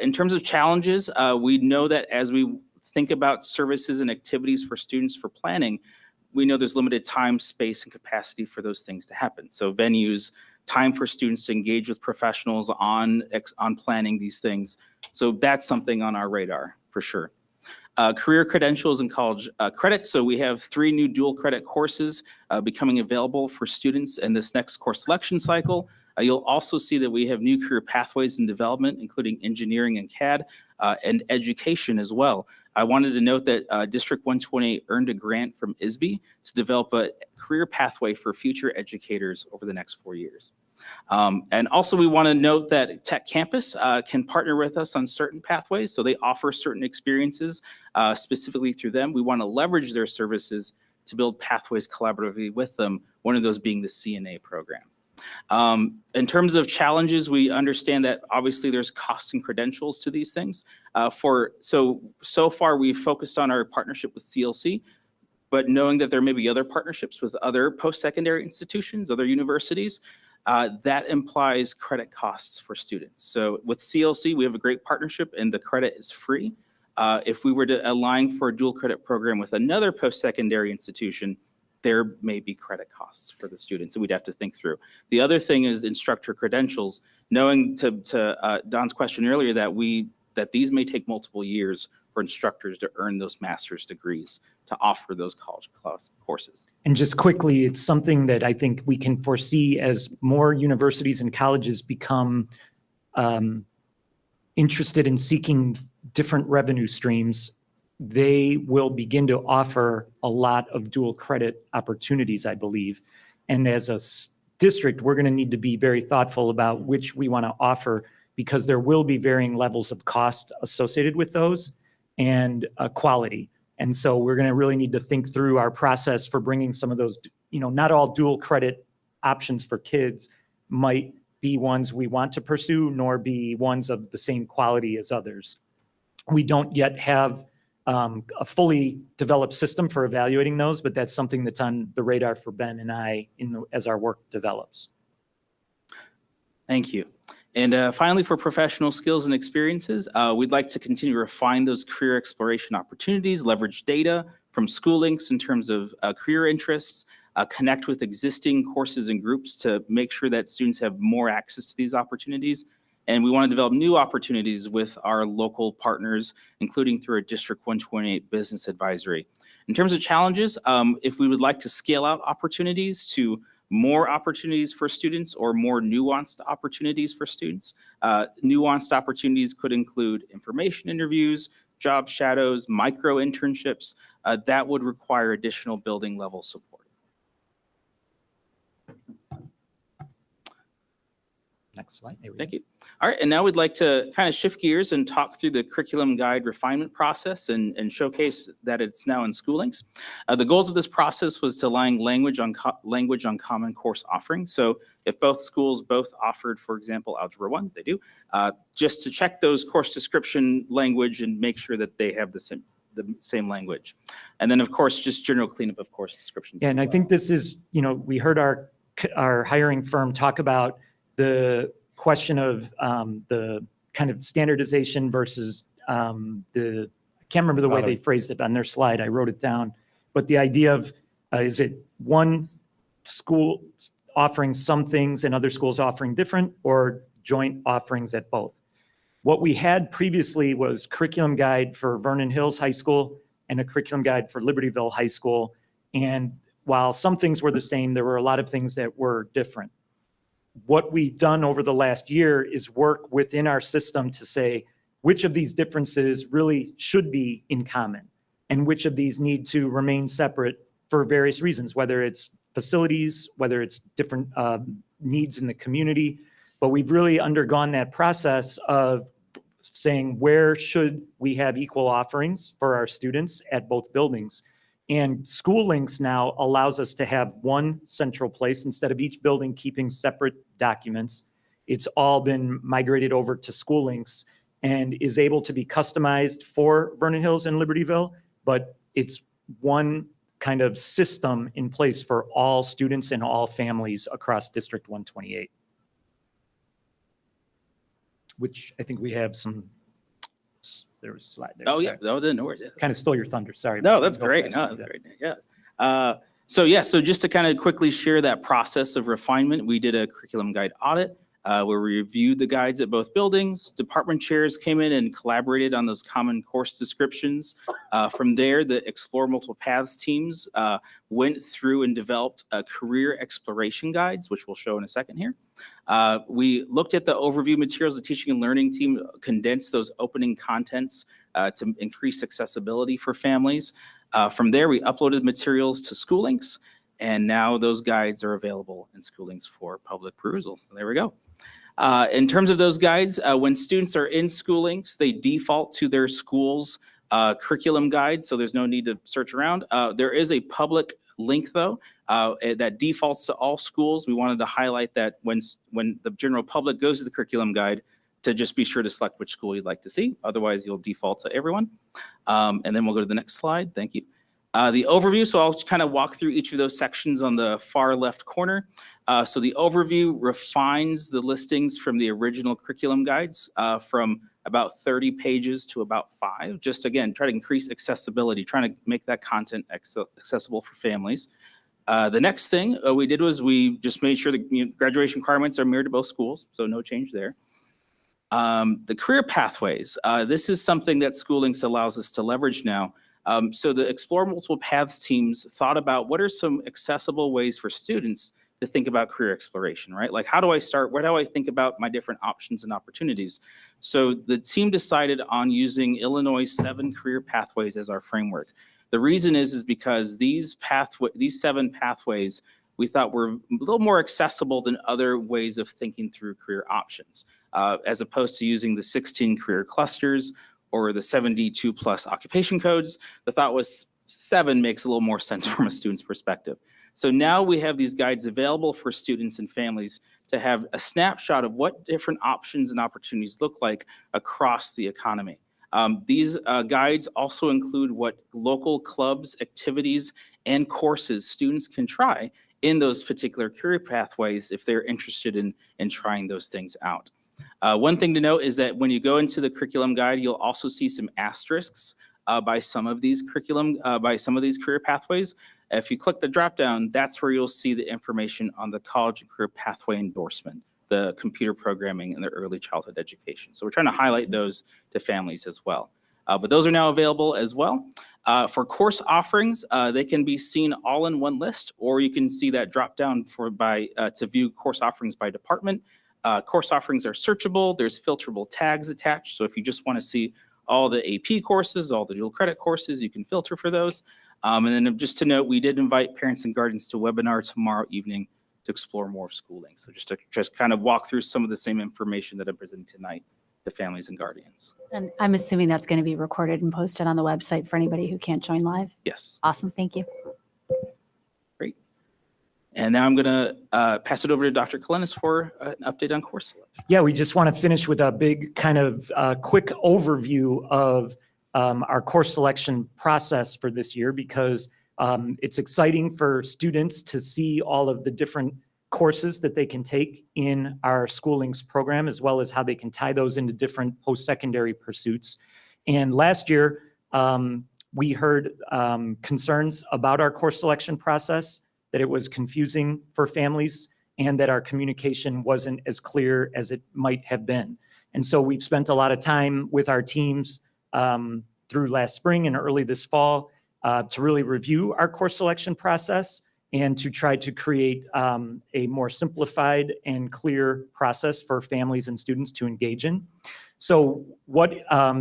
In terms of challenges, we know that as we think about services and activities for students for planning, we know there's limited time, space, and capacity for those things to happen. So venues, time for students to engage with professionals on planning these things. So that's something on our radar for sure. Career credentials and college credits. So we have 3 new dual credit courses becoming available for students in this next course selection cycle. You'll also see that we have new career pathways in development, including engineering and CAD, and education as well. I wanted to note that District 128 earned a grant from ISB to develop a career pathway for future educators over the next 4 years. And also we want to note that Tech Campus can partner with us on certain pathways. So they offer certain experiences specifically through them. We want to leverage their services to build pathways collaboratively with them, one of those being the CNA program. In terms of challenges, we understand that obviously there's costs and credentials to these things. So far we've focused on our partnership with CLC. but knowing that there may be other partnerships with other post-secondary institutions, other universities, that implies credit costs for students. So with CLC, we have a great partnership and the credit is free. If we were to align for a dual credit program with another post-secondary institution, there may be credit costs for the students that we'd have to think through. The other thing is instructor credentials, knowing to Don's question earlier that these may take multiple years for instructors to earn those master's degrees to offer those college courses. And just quickly, it's something that I think we can foresee as more universities and colleges become interested in seeking different revenue streams. They will begin to offer a lot of dual credit opportunities, I believe. And as a district, we're going to need to be very thoughtful about which we want to offer, because there will be varying levels of cost associated with those and quality. And so we're going to really need to think through our process for bringing some of those, not all dual credit options for kids might be ones we want to pursue, nor be ones of the same quality as others. We don't yet have a fully developed system for evaluating those, but that's something that's on the radar for Ben and I as our work develops. Thank you. And finally, for professional skills and experiences, we'd like to continue to refine those career exploration opportunities, leverage data from school links in terms of career interests, connect with existing courses and groups to make sure that students have more access to these opportunities. And we want to develop new opportunities with our local partners, including through a District 128 Business Advisory. In terms of challenges, if we would like to scale out opportunities to more opportunities for students or more nuanced opportunities for students, nuanced opportunities could include information interviews, job shadows, micro internships. That would require additional building level support. Next slide. There we go. Thank you. All right, and now we'd like to kind of shift gears and talk through the curriculum guide refinement process and showcase that it's now in school links. The goals of this process was to align language on common course offerings. So if both schools offered, for example, Algebra 1, they do, just to check those course description language and make sure that they have the same language. And then, of course, just general cleanup of course descriptions. Yeah, and I think this is, we heard our hiring firm talk about the question of the kind of standardization versus I can't remember the way they phrased it on their slide. I wrote it down. But the idea of, is it one school offering some things and other schools offering different, or joint offerings at both? What we had previously was curriculum guide for Vernon Hills High School and a curriculum guide for Libertyville High School. And while some things were the same, there were a lot of things that were different. What we've done over the last year is work within our system to say which of these differences really should be in common and which of these need to remain separate for various reasons, whether it's facilities, whether it's different needs in the community. But we've really undergone that process of saying, where should we have equal offerings for our students at both buildings? And School Links now allows us to have one central place instead of each building keeping separate documents. It's all been migrated over to School Links and is able to be customized for Vernon Hills and Libertyville, but it's one kind of system in place for all students and all families across District 128. Which I think we have some, there was a slide there. Oh, yeah, no worries. Kind of stole your thunder, sorry. No, that's great. No, that's great. Yeah. So just to kind of quickly share that process of refinement, we did a curriculum guide audit where we reviewed the guides at both buildings. Department chairs came in and collaborated on those common course descriptions. From there, the Explore Multiple Paths teams went through and developed career exploration guides, which we'll show in a second here. We looked at the overview materials. The teaching and learning team condensed those opening contents to increase accessibility for families. From there, we uploaded materials to School Links, and now those guides are available in School Links for public perusal. So there we go. In terms of those guides, when students are in School Links, they default to their school's curriculum guide, so there's no need to search around. There is a public link, though, that defaults to all schools. We wanted to highlight that when the general public goes to the curriculum guide, to just be sure to select which school you'd like to see. Otherwise, you'll default to everyone. And then we'll go to the next slide. Thank you. The overview, so I'll kind of walk through each of those sections on the far left corner. So the overview refines the listings from the original curriculum guides from about 30 pages to about 5. Just again, try to increase accessibility, trying to make that content accessible for families. The next thing we did was we just made sure the graduation requirements are mirrored to both schools, so no change there. The career pathways, this is something that SchoolLinks allows us to leverage now. So the Explore Multiple Paths teams thought about what are some accessible ways for students to think about career exploration, right? Like, how do I start? Where do I think about my different options and opportunities? So the team decided on using Illinois' 7 career pathways as our framework. The reason is because these 7 pathways we thought were a little more accessible than other ways of thinking through career options, as opposed to using the 16 career clusters or the 72 plus occupation codes. The thought was 7 makes a little more sense from a student's perspective. So now we have these guides available for students and families to have a snapshot of what different options and opportunities look like across the economy. These guides also include what local clubs, activities, and courses students can try in those particular career pathways if they're interested in trying those things out. One thing to note is that when you go into the curriculum guide, you'll also see some asterisks by some of these career pathways. If you click the drop down, that's where you'll see the information on the college and career pathway endorsement, the computer programming, and the early childhood education. So we're trying to highlight those to families as well. But those are now available as well. For course offerings, they can be seen all in one list, or you can see that drop down to view course offerings by department. Course offerings are searchable. There's filterable tags attached. So if you just want to see all the AP courses, all the dual credit courses, you can filter for those. And then just to note, we did invite parents and guardians to a webinar tomorrow evening to explore more of SchoolLinks. So just to kind of walk through some of the same information that I'm presenting tonight to families and guardians. And I'm assuming that's going to be recorded and posted on the website for anybody who can't join live. Yes. Awesome. Thank you. Great. And now I'm going to pass it over to Dr. Kalinas for an update on course selection. Yeah, we just want to finish with a big kind of quick overview of our course selection process for this year, because it's exciting for students to see all of the different courses that they can take in our SchoolLinks program, as well as how they can tie those into different post-secondary pursuits. And last year, we heard concerns about our course selection process, that it was confusing for families, and that our communication wasn't as clear as it might have been. And so we've spent a lot of time with our teams through last spring and early this fall to really review our course selection process and to try to create a more simplified and clear process for families and students to engage in. So what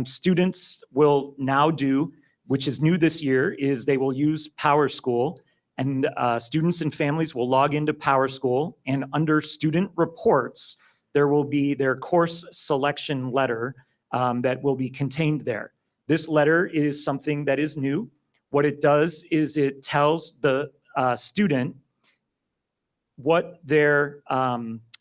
students will now do, which is new this year, is they will use PowerSchool, and students and families will log into PowerSchool, and under student reports, there will be their course selection letter that will be contained there. This letter is something that is new. What it does is it tells the student what their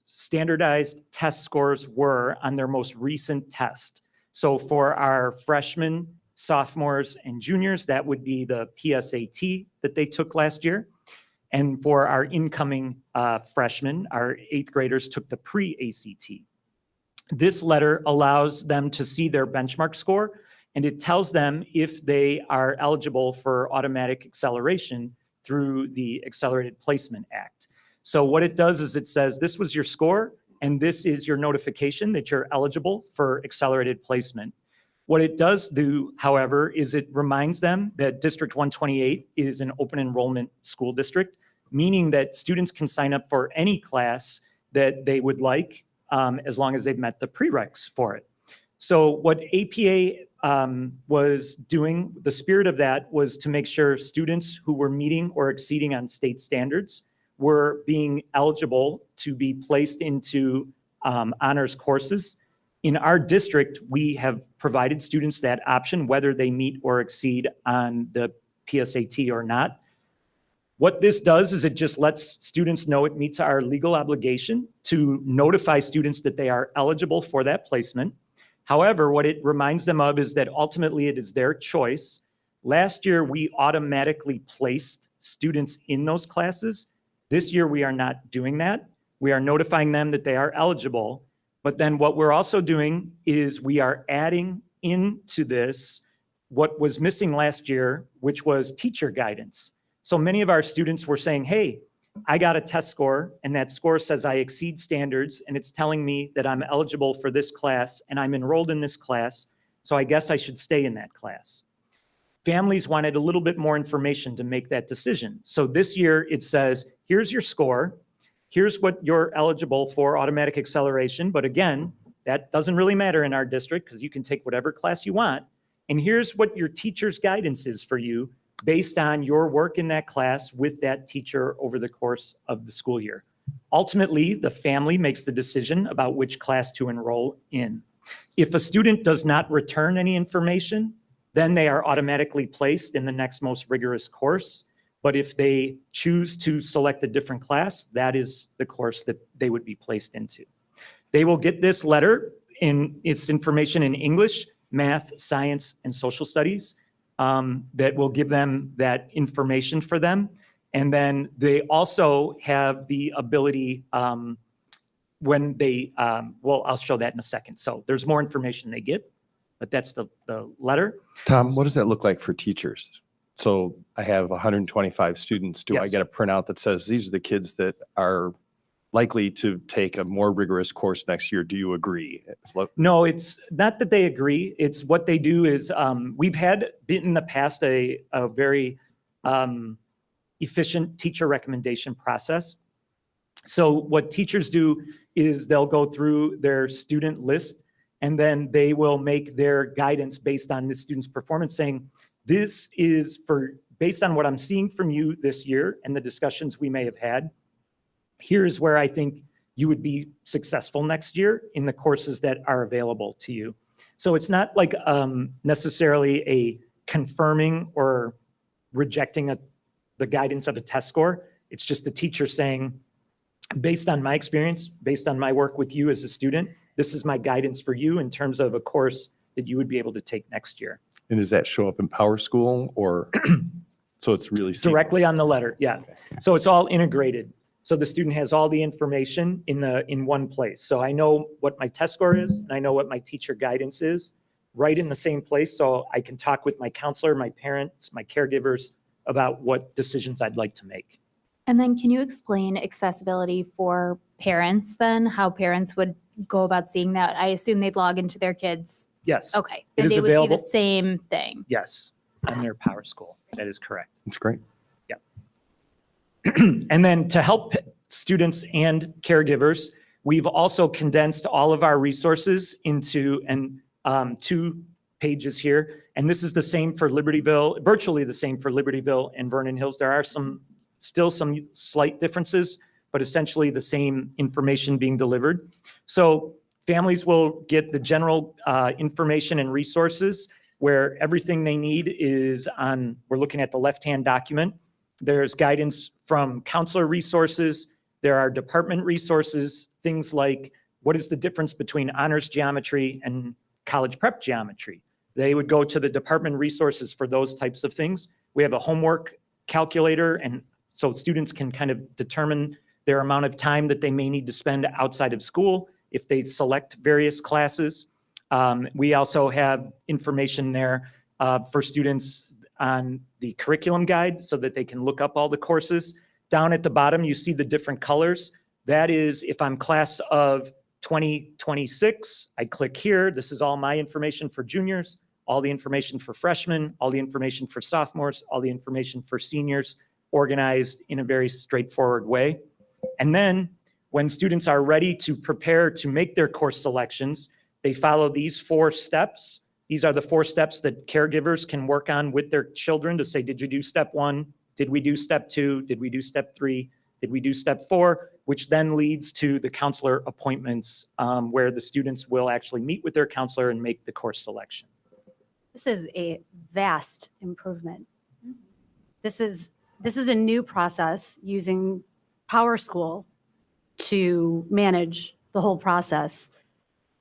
standardized test scores were on their most recent test. So for our freshmen, sophomores, and juniors, that would be the PSAT that they took last year. And for our incoming freshmen, our 8th graders took the pre-ACT. This letter allows them to see their benchmark score, and it tells them if they are eligible for automatic acceleration through the Accelerated Placement Act. So what it does is it says, this was your score, and this is your notification that you're eligible for accelerated placement. What it does do, however, is it reminds them that District 128 is an open enrollment school district, meaning that students can sign up for any class that they would like, as long as they've met the prereqs for it. So what APA was doing, the spirit of that was to make sure students who were meeting or exceeding on state standards were being eligible to be placed into honors courses. In our district, we have provided students that option, whether they meet or exceed on the PSAT or not. What this does is it just lets students know it meets our legal obligation to notify students that they are eligible for that placement. However, what it reminds them of is that ultimately it is their choice. Last year, we automatically placed students in those classes. This year, we are not doing that. We are notifying them that they are eligible. But then what we're also doing is we are adding into this what was missing last year, which was teacher guidance. So many of our students were saying, hey, I got a test score and that score says I exceed standards and it's telling me that I'm eligible for this class and I'm enrolled in this class, so I guess I should stay in that class. Families wanted a little bit more information to make that decision. So this year it says, here's your score, here's what you're eligible for automatic acceleration, but again, that doesn't really matter in our district because you can take whatever class you want. And here's what your teacher's guidance is for you based on your work in that class with that teacher over the course of the school year. Ultimately, the family makes the decision about which class to enroll in. If a student does not return any information, then they are automatically placed in the next most rigorous course. But if they choose to select a different class, that is the course that they would be placed into. They will get this letter in its information in English, math, science, and social studies. That will give them that information for them. And then they also have the ability when they, well, I'll show that in a second. So there's more information they get, but that's the letter. Tom, what does that look like for teachers? So I have 125 students. Do I Yes. get a printout that says these are the kids that are likely to take a more rigorous course next year? Do you agree? No, it's not that they agree. It's what they do is, we've had in the past a very efficient teacher recommendation process. So what teachers do is they'll go through their student list and then they will make their guidance based on the student's performance, saying, this is based on what I'm seeing from you this year and the discussions we may have had, here's where I think you would be successful next year in the courses that are available to you. So it's not like necessarily a confirming or rejecting the guidance of a test score. It's just the teacher saying, based on my experience, based on my work with you as a student, this is my guidance for you in terms of a course that you would be able to take next year. And does that show up in Power School or, so it's really Directly seamless? on the letter, yeah. So it's all integrated. So the student has all the information in one place. So I know what my test score is, and I know what my teacher guidance is, right in the same place. So I can talk with my counselor, my parents, my caregivers about what decisions I'd like to make. And then can you explain accessibility for parents then, how parents would go about seeing that? I assume they'd log into their kids. Yes. Okay. It And is they would see available. the same thing. Yes, on their Power School. That is correct. It's great. And then to help students and caregivers, we've also condensed all of our resources into 2 pages here. And this is the same for Libertyville, virtually the same for Libertyville and Vernon Hills. There are still some slight differences, but essentially the same information being delivered. So families will get the general information and resources where everything they need is on, we're looking at the left-hand document. There's guidance from counselor resources. There are department resources, things like what is the difference between honors geometry and college prep geometry? They would go to the department resources for those types of things. We have a homework calculator, and so students can kind of determine their amount of time that they may need to spend outside of school if they select various classes. We also have information there for students on the curriculum guide so that they can look up all the courses. Down at the bottom, you see the different colors. That is, if I'm class of 2026, I click here. This is all my information for juniors, all the information for freshmen, all the information for sophomores, all the information for seniors, organized in a very straightforward way. And then when students are ready to prepare to make their course selections, they follow these 4 steps. These are the 4 steps that caregivers can work on with their children to say, did you do step 1? Did we do step 2? Did we do step 3? Did we do step 4? Which then leads to the counselor appointments where the students will actually meet with their counselor and make the course selection. This is a vast improvement. This is a new process using Power School to manage the whole process.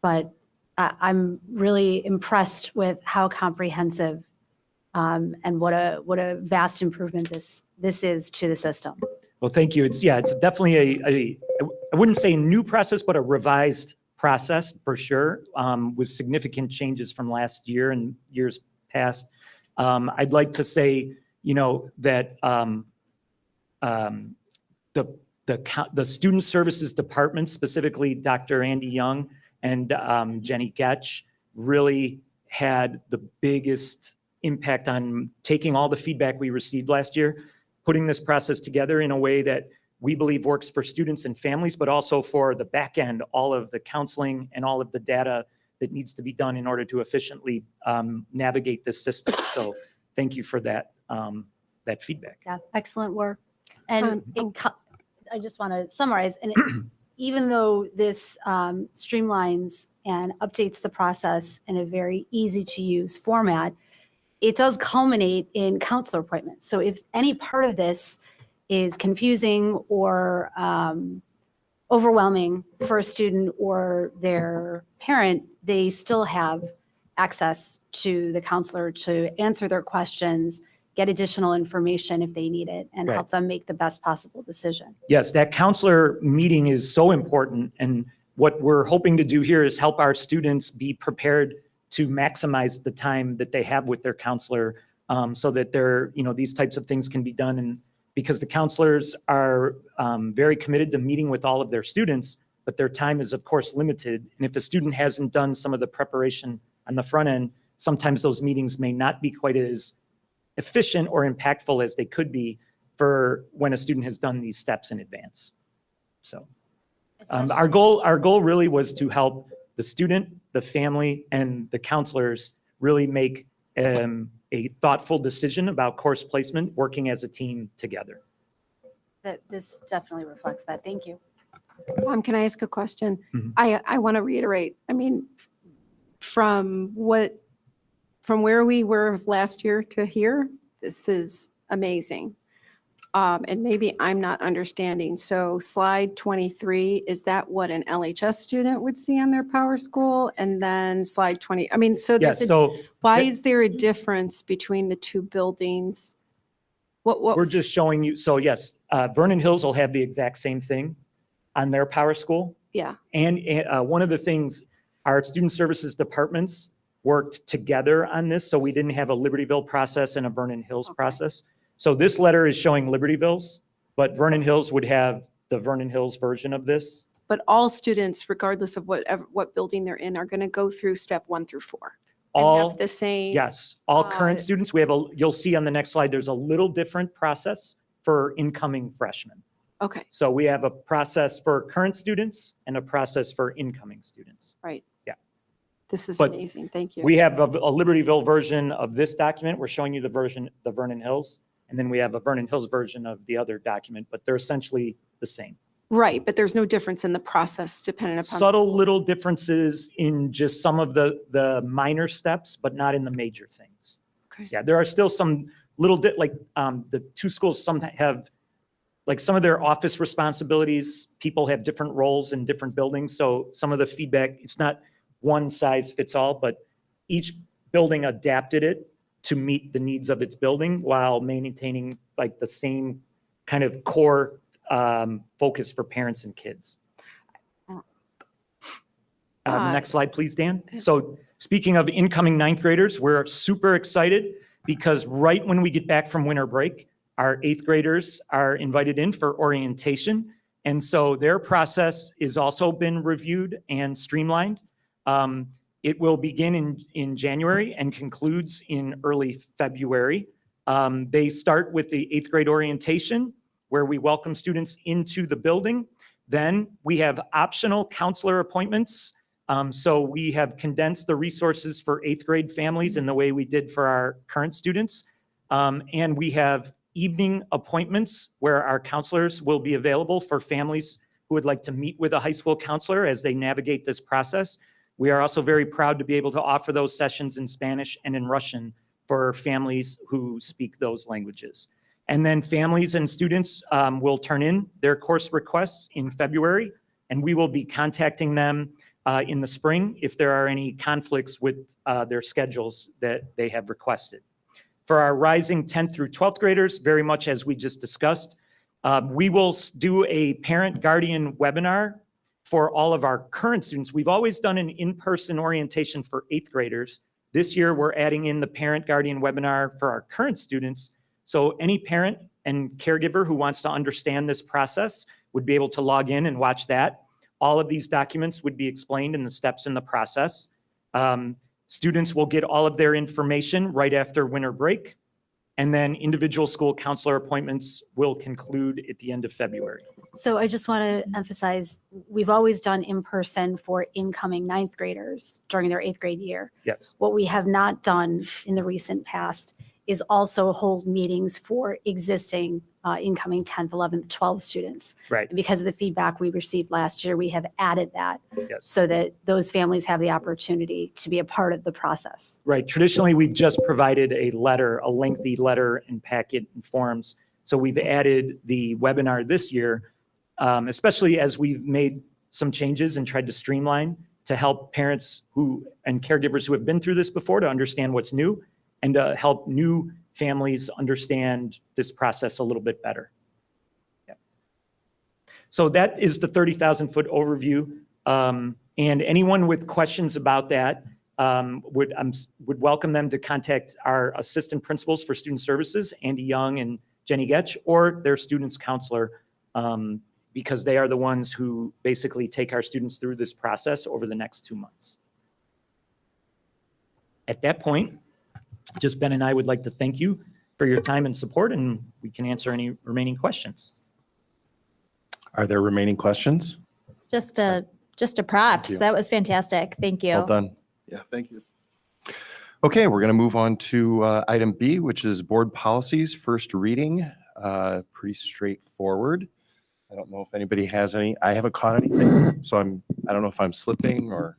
But I'm really impressed with how comprehensive And what a vast improvement this is to the system. Well, thank you. It's definitely I wouldn't say a new process, but a revised process for sure, with significant changes from last year and years past. I'd like to say, that the Student Services Department, specifically Dr. Andy Young and Jenny Getch, really had the biggest impact on taking all the feedback we received last year, putting this process together in a way that we believe works for students and families, but also for the back end, all of the counseling and all of the data that needs to be done in order to efficiently navigate this system. So thank you for that feedback. Yeah, excellent work. And I just want to summarize, and even though this streamlines and updates the process in a very easy to use format, it does culminate in counselor appointments. So if any part of this is confusing or overwhelming for a student or their parent, they still have access to the counselor to answer their questions, get additional information if they need it, and help them make the best possible decision. Yes, that counselor meeting is so important. And what we're hoping to do here is help our students be prepared to maximize the time that they have with their counselor, so that these types of things can be done. And because the counselors are very committed to meeting with all of their students, but their time is of course limited. And if a student hasn't done some of the preparation on the front end, sometimes those meetings may not be quite as efficient or impactful as they could be for when a student has done these steps in advance. So our goal really was to help the student, the family, and the counselors really make a thoughtful decision about course placement, working as a team together. That this definitely reflects that. Thank you. Can I ask a question? Mhm. I want to reiterate, I mean, from where we were last year to here, this is amazing. And maybe I'm not understanding. So slide 23, is that what an LHS student would see on their Power School? And then slide 20, I mean, so Yes, there's so why is there a difference between the two buildings? What we're was- just showing you, so yes, Vernon Hills will have the exact same thing on their Power School. Yeah, And one of the things, our student services departments worked together on this, so we didn't have a Libertyville process and a Vernon Hills Okay. process. So this letter is showing Libertyville's, but Vernon Hills would have the Vernon Hills version of this. but all students, regardless of what building they're in, are going to go through step 1 through 4. And All, have the same. yes, all current students, you'll see on the next slide, there's a little different process for incoming freshmen. Okay, So we have a process for current students and a process for incoming students. right. Yeah. This is But amazing. Thank you. We have a Libertyville version of this document. We're showing you the Vernon Hills. And then we have a Vernon Hills version of the other document, but they're essentially the same. Right, but there's no difference in the process depending upon. the Subtle school. little differences in just some of the minor steps, but not in the major things. Okay. Yeah, there are still some little the two schools some have, like some of their office responsibilities, people have different roles in different buildings. So some of the feedback, it's not one size fits all, but each building adapted it to meet the needs of its building while maintaining like the same kind of core focus for parents and kids. Next slide, please, Dan. So speaking of incoming ninth graders, we're super excited because right when we get back from winter break, our eighth graders are invited in for orientation. And so their process is also been reviewed and streamlined. It will begin in January and concludes in early February. They start with the eighth grade orientation, where we welcome students into the building. Then we have optional counselor appointments. So we have condensed the resources for eighth grade families in the way we did for our current students. And we have evening appointments where our counselors will be available for families who would like to meet with a high school counselor as they navigate this process. We are also very proud to be able to offer those sessions in Spanish and in Russian for families who speak those languages. And then families and students will turn in their course requests in February, and we will be contacting them in the spring if there are any conflicts with their schedules that they have requested. For our rising 10th through 12th graders, very much as we just discussed, we will do a parent guardian webinar for all of our current students. We've always done an in-person orientation for 8th graders. This year, we're adding in the parent guardian webinar for our current students. So any parent and caregiver who wants to understand this process would be able to log in and watch that. All of these documents would be explained in the steps in the process. Students will get all of their information right after winter break. And then individual school counselor appointments will conclude at the end of February. So I just want to emphasize, we've always done in-person for incoming 9th graders during their 8th grade year. Yes. What we have not done in the recent past is also hold meetings for existing incoming 10th, 11th, 12th students. Right. And because of the feedback we received last year, we have added that Yes. so that those families have the opportunity to be a part of the process. Right. Traditionally, we've just provided a letter, a lengthy letter and packet and forms. So we've added the webinar this year, especially as we've made some changes and tried to streamline to help parents and caregivers who have been through this before to understand what's new and to help new families understand this process a little bit better. Yeah. So that is the 30,000-foot overview. And anyone with questions about that would welcome them to contact our assistant principals for student services, Andy Young and Jenny Getch, or their students counselor, because they are the ones who basically take our students through this process over the next 2 months. At that point, just Ben and I would like to thank you for your time and support, and we can answer any remaining questions. Are there remaining questions? Just a props. you. That was fantastic. Thank you. Well done. Yeah, thank you. Okay, we're going to move on to item B, which is board policies, first reading. Pretty straightforward. I don't know if anybody has any. I haven't caught anything, so I don't know if I'm slipping or.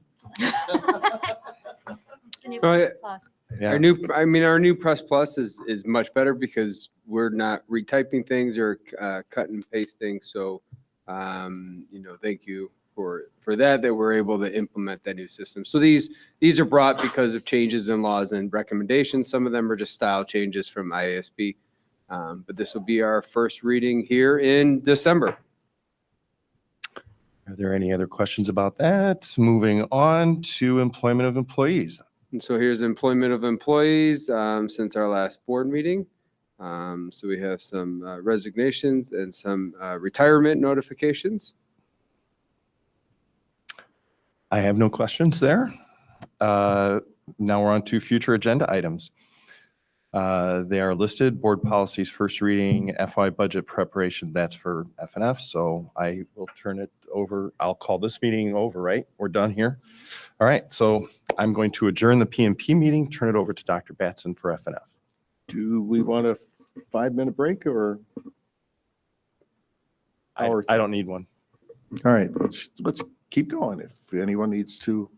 Right. Yeah. Our new Press Plus is much better because we're not retyping things or cut and pasting. So, thank you for that we're able to implement that new system. So these are brought because of changes in laws and recommendations. Some of them are just style changes from IASB. But this will be our first reading here in December. Are there any other questions about that? Moving on to employment of employees. And so here's employment of employees since our last board meeting. So we have some resignations and some retirement notifications. I have no questions there. Now we're on to future agenda items. They are listed, board policies, first reading, FY budget preparation, that's for FNF. So I will turn it over. I'll call this meeting over, right? We're done here. All right, so I'm going to adjourn the PMP meeting, turn it over to Dr. Batson for FNF. Do we want a 5-minute break or? I don't need one. All right, let's keep going. If anyone needs to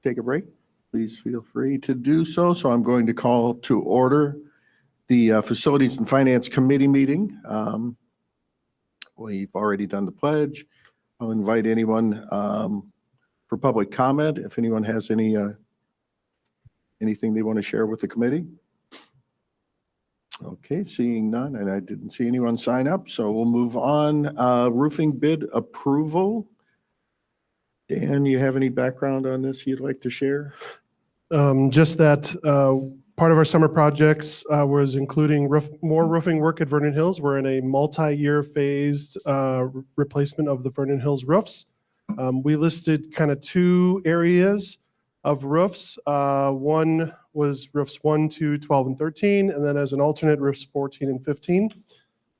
take a break, please feel free to do so. So I'm going to call to order the Facilities and Finance Committee meeting. We've already done the pledge. I'll invite anyone for public comment if anyone has anything they want to share with the committee. Okay, seeing none, and I didn't see anyone sign up, so we'll move on. Roofing bid approval. Dan, you have any background on this you'd like to share? Just that part of our summer projects was including more roofing work at Vernon Hills. We're in a multi-year phased replacement of the Vernon Hills roofs. We listed kind of 2 areas of roofs. One was roofs 1, 2, 12, and 13, and then as an alternate, roofs 14 and 15.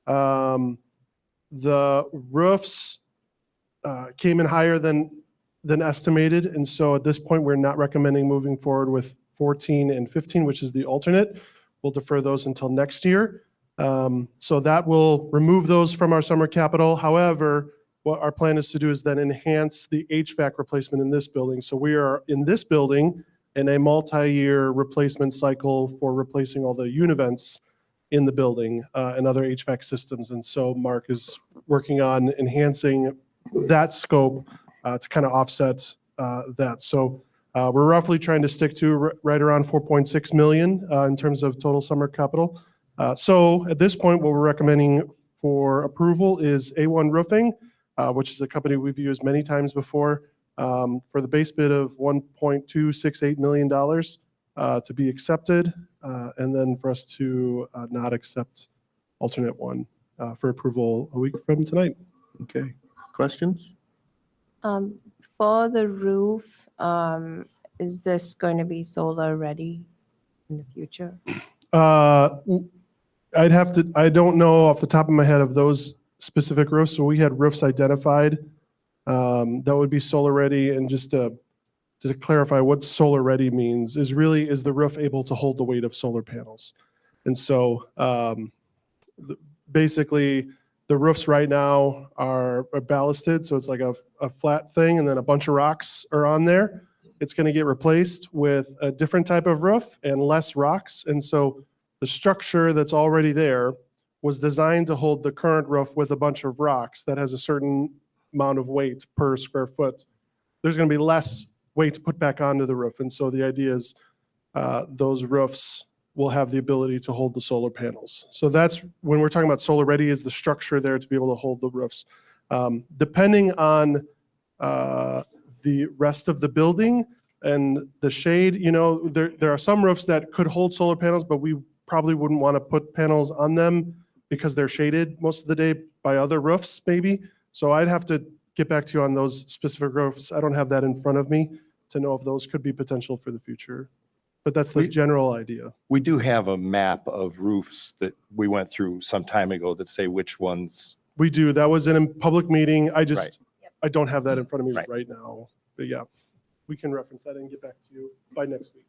The roofs came in higher than estimated, and so at this point, we're not recommending moving forward with 14 and 15, which is the alternate. We'll defer those until next year. So that will remove those from our summer capital. However, what our plan is to do is then enhance the HVAC replacement in this building. So we are in this building in a multi-year replacement cycle for replacing all the univents in the building and other HVAC systems. And so Mark is working on enhancing that scope to kind of offset that. So We're roughly trying to stick to right around 4.6 million in terms of total summer capital. So at this point, what we're recommending for approval is A1 Roofing, which is a company we've used many times before, for the base bid of $1.268 million to be accepted, and then for us to not accept alternate one for approval a week from tonight. Okay, questions? For the roof, is this going to be solar ready in the future? I don't know off the top of my head of those specific roofs. So we had roofs identified that would be solar ready. And just to clarify what solar ready means is the roof able to hold the weight of solar panels? And so basically the roofs right now are ballasted. So it's like a flat thing and then a bunch of rocks are on there. It's going to get replaced with a different type of roof and less rocks. And so the structure that's already there was designed to hold the current roof with a bunch of rocks that has a certain amount of weight per square foot. There's going to be less weight to put back onto the roof. And so the idea is those roofs will have the ability to hold the solar panels. So that's when we're talking about solar ready, is the structure there to be able to hold the roofs. Depending on the rest of the building and the shade, there are some roofs that could hold solar panels, but we probably wouldn't want to put panels on them because they're shaded most of the day by other roofs maybe. So I'd have to get back to you on those specific roofs. I don't have that in front of me to know if those could be potential for the future, but that's the general idea. We do have a map of roofs that we went through some time ago that say which ones. We do. That was in a public meeting. I don't have that in front of me Right. right now, but yeah, we can reference that and get back to you by next week.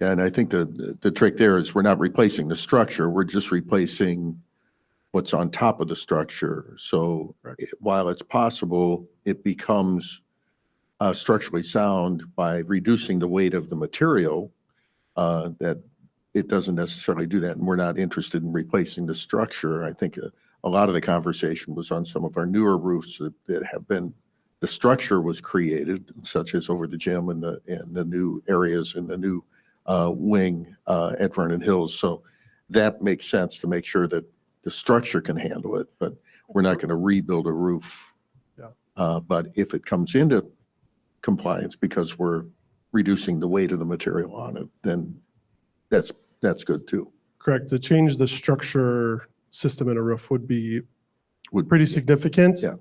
Yeah, and I think the trick there is we're not replacing the structure, we're just replacing what's on top of the structure. So while it's possible, it becomes structurally sound by reducing the weight of the material, that it doesn't necessarily do that. And we're not interested in replacing the structure. I think a lot of the conversation was on some of our newer roofs that have been, the structure was created, such as over the gym and the new areas in the new wing at Vernon Hills. So that makes sense to make sure that the structure can handle it, but we're not going to rebuild a roof. Yeah. But if it comes into compliance because we're reducing the weight of the material on it, then that's good too. Correct. To change the structure system in a roof would be pretty significant. Yeah.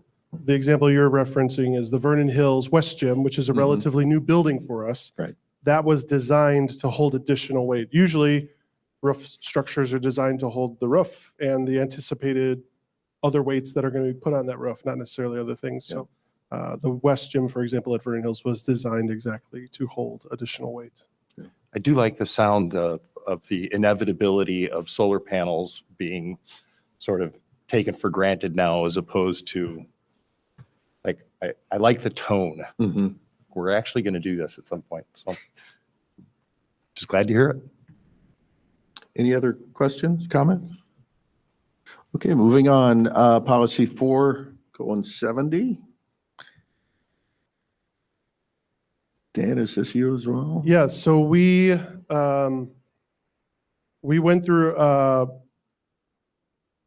The example you're referencing is the Vernon Hills West Gym, which is a relatively new building for us. Right. That was designed to hold additional weight. Usually roof structures are designed to hold the roof and the anticipated other weights that are going to be put on that roof, not necessarily other things. So the West Gym, for example, at Vernon Hills was designed exactly to hold additional weight. I do like the sound of the inevitability of solar panels being sort of taken for granted now, as opposed to, like, I like the tone. Mm-hmm. We're actually going to do this at some point. So just glad to hear it. Any other questions, comments? Okay, moving on. Policy 4:70. Dan, is this you as well? Yeah, so we went through,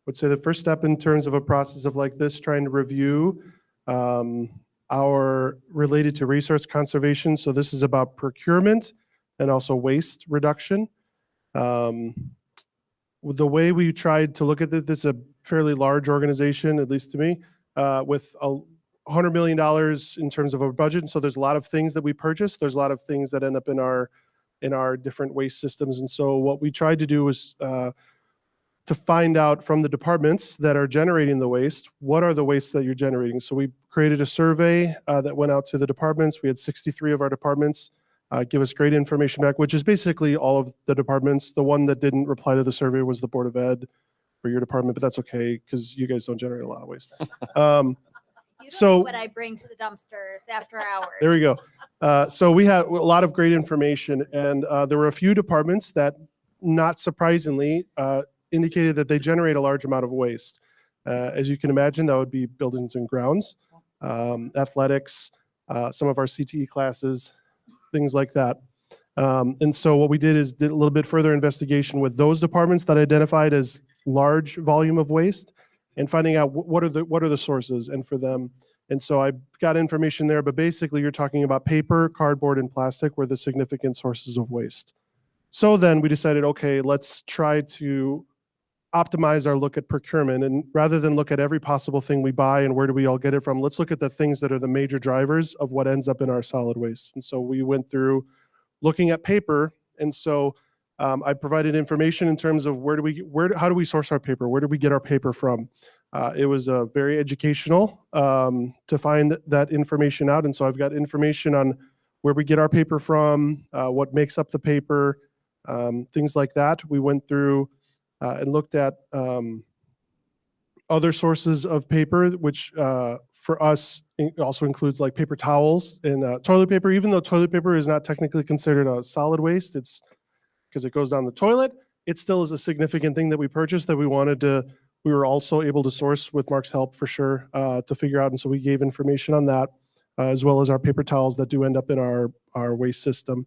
let's say the first step in terms of a process of like this, trying to review our related to resource conservation. So this is about procurement and also waste reduction. The way we tried to look at this is a fairly large organization, at least to me, with $100 million in terms of a budget. And so there's a lot of things that we purchase. There's a lot of things that end up in our different waste systems. And so what we tried to do was to find out from the departments that are generating the waste, what are the wastes that you're generating? So we created a survey that went out to the departments. We had 63 of our departments give us great information back, which is basically all of the departments. The one that didn't reply to the survey was the Board of Ed for your department, but that's okay because you guys don't generate a lot of waste. So what I bring to the dumpsters after hours. there we go. So we have a lot of great information, and there were a few departments that, not surprisingly, indicated that they generate a large amount of waste. As you can imagine, that would be buildings and grounds, athletics, some of our CTE classes, things like that. And so what we did is did a little bit further investigation with those departments that identified as large volume of waste and finding out what are the sources and for them. And so I got information there, but basically you're talking about paper, cardboard, and plastic were the significant sources of waste. So then we decided, okay, let's try to optimize our look at procurement. And rather than look at every possible thing we buy and where do we all get it from, let's look at the things that are the major drivers of what ends up in our solid waste. And so we went through looking at paper. And so I provided information in terms of how do we source our paper? Where do we get our paper from? It was very educational to find that information out. And so I've got information on where we get our paper from, what makes up the paper, things like that. We went through and looked at other sources of paper, which for us also includes like paper towels and toilet paper. Even though toilet paper is not technically considered a solid waste, it's because it goes down the toilet, it still is a significant thing that we purchased that we were also able to source with Mark's help for sure to figure out. And so we gave information on that as well as our paper towels that do end up in our waste system.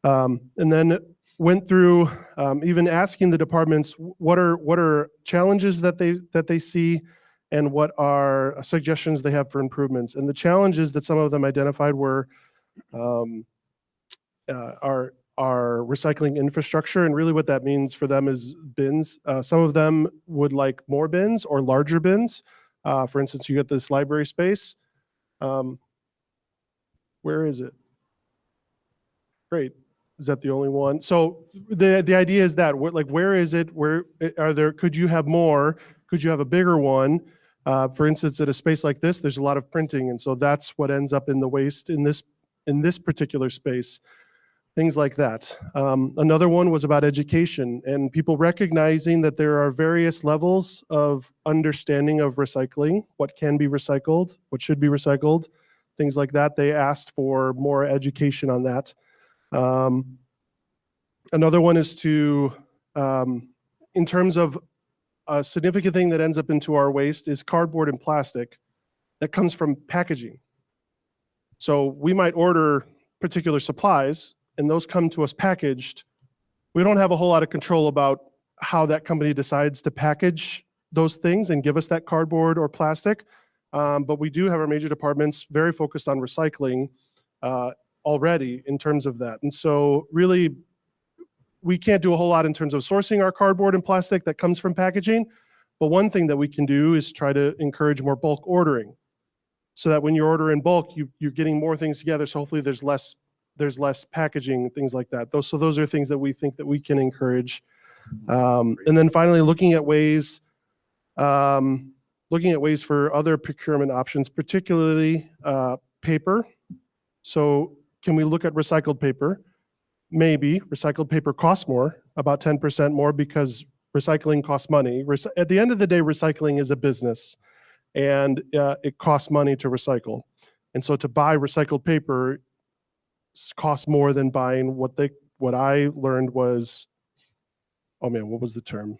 And then went through even asking the departments what are challenges that they see and what are suggestions they have for improvements. And the challenges that some of them identified were our recycling infrastructure. And really what that means for them is bins. Some of them would like more bins or larger bins. For instance, you get this library space. Where is it? Great. Is that the only one? So the idea is that where is it? Where could you have more? Could you have a bigger one? For instance, at a space like this, there's a lot of printing. And so that's what ends up in the waste in this particular space. Things like that. Another one was about education and people recognizing that there are various levels of understanding of recycling, what can be recycled, what should be recycled, things like that. They asked for more education on that. Another one is in terms of a significant thing that ends up into our waste is cardboard and plastic that comes from packaging. So we might order particular supplies and those come to us packaged. We don't have a whole lot of control about how that company decides to package those things and give us that cardboard or plastic. But we do have our major departments very focused on recycling already in terms of that. And so really, we can't do a whole lot in terms of sourcing our cardboard and plastic that comes from packaging. But one thing that we can do is try to encourage more bulk ordering so that when you order in bulk, you're getting more things together. So hopefully there's less packaging, things like that. Those are things that we think that we can encourage. And then finally, looking at ways for other procurement options, particularly paper. So can we look at recycled paper? Maybe. Recycled paper costs more, about 10% more because recycling costs money. At the end of the day, recycling is a business and it costs money to recycle. And so to buy recycled paper costs more than buying what I learned was, oh man, what was the term?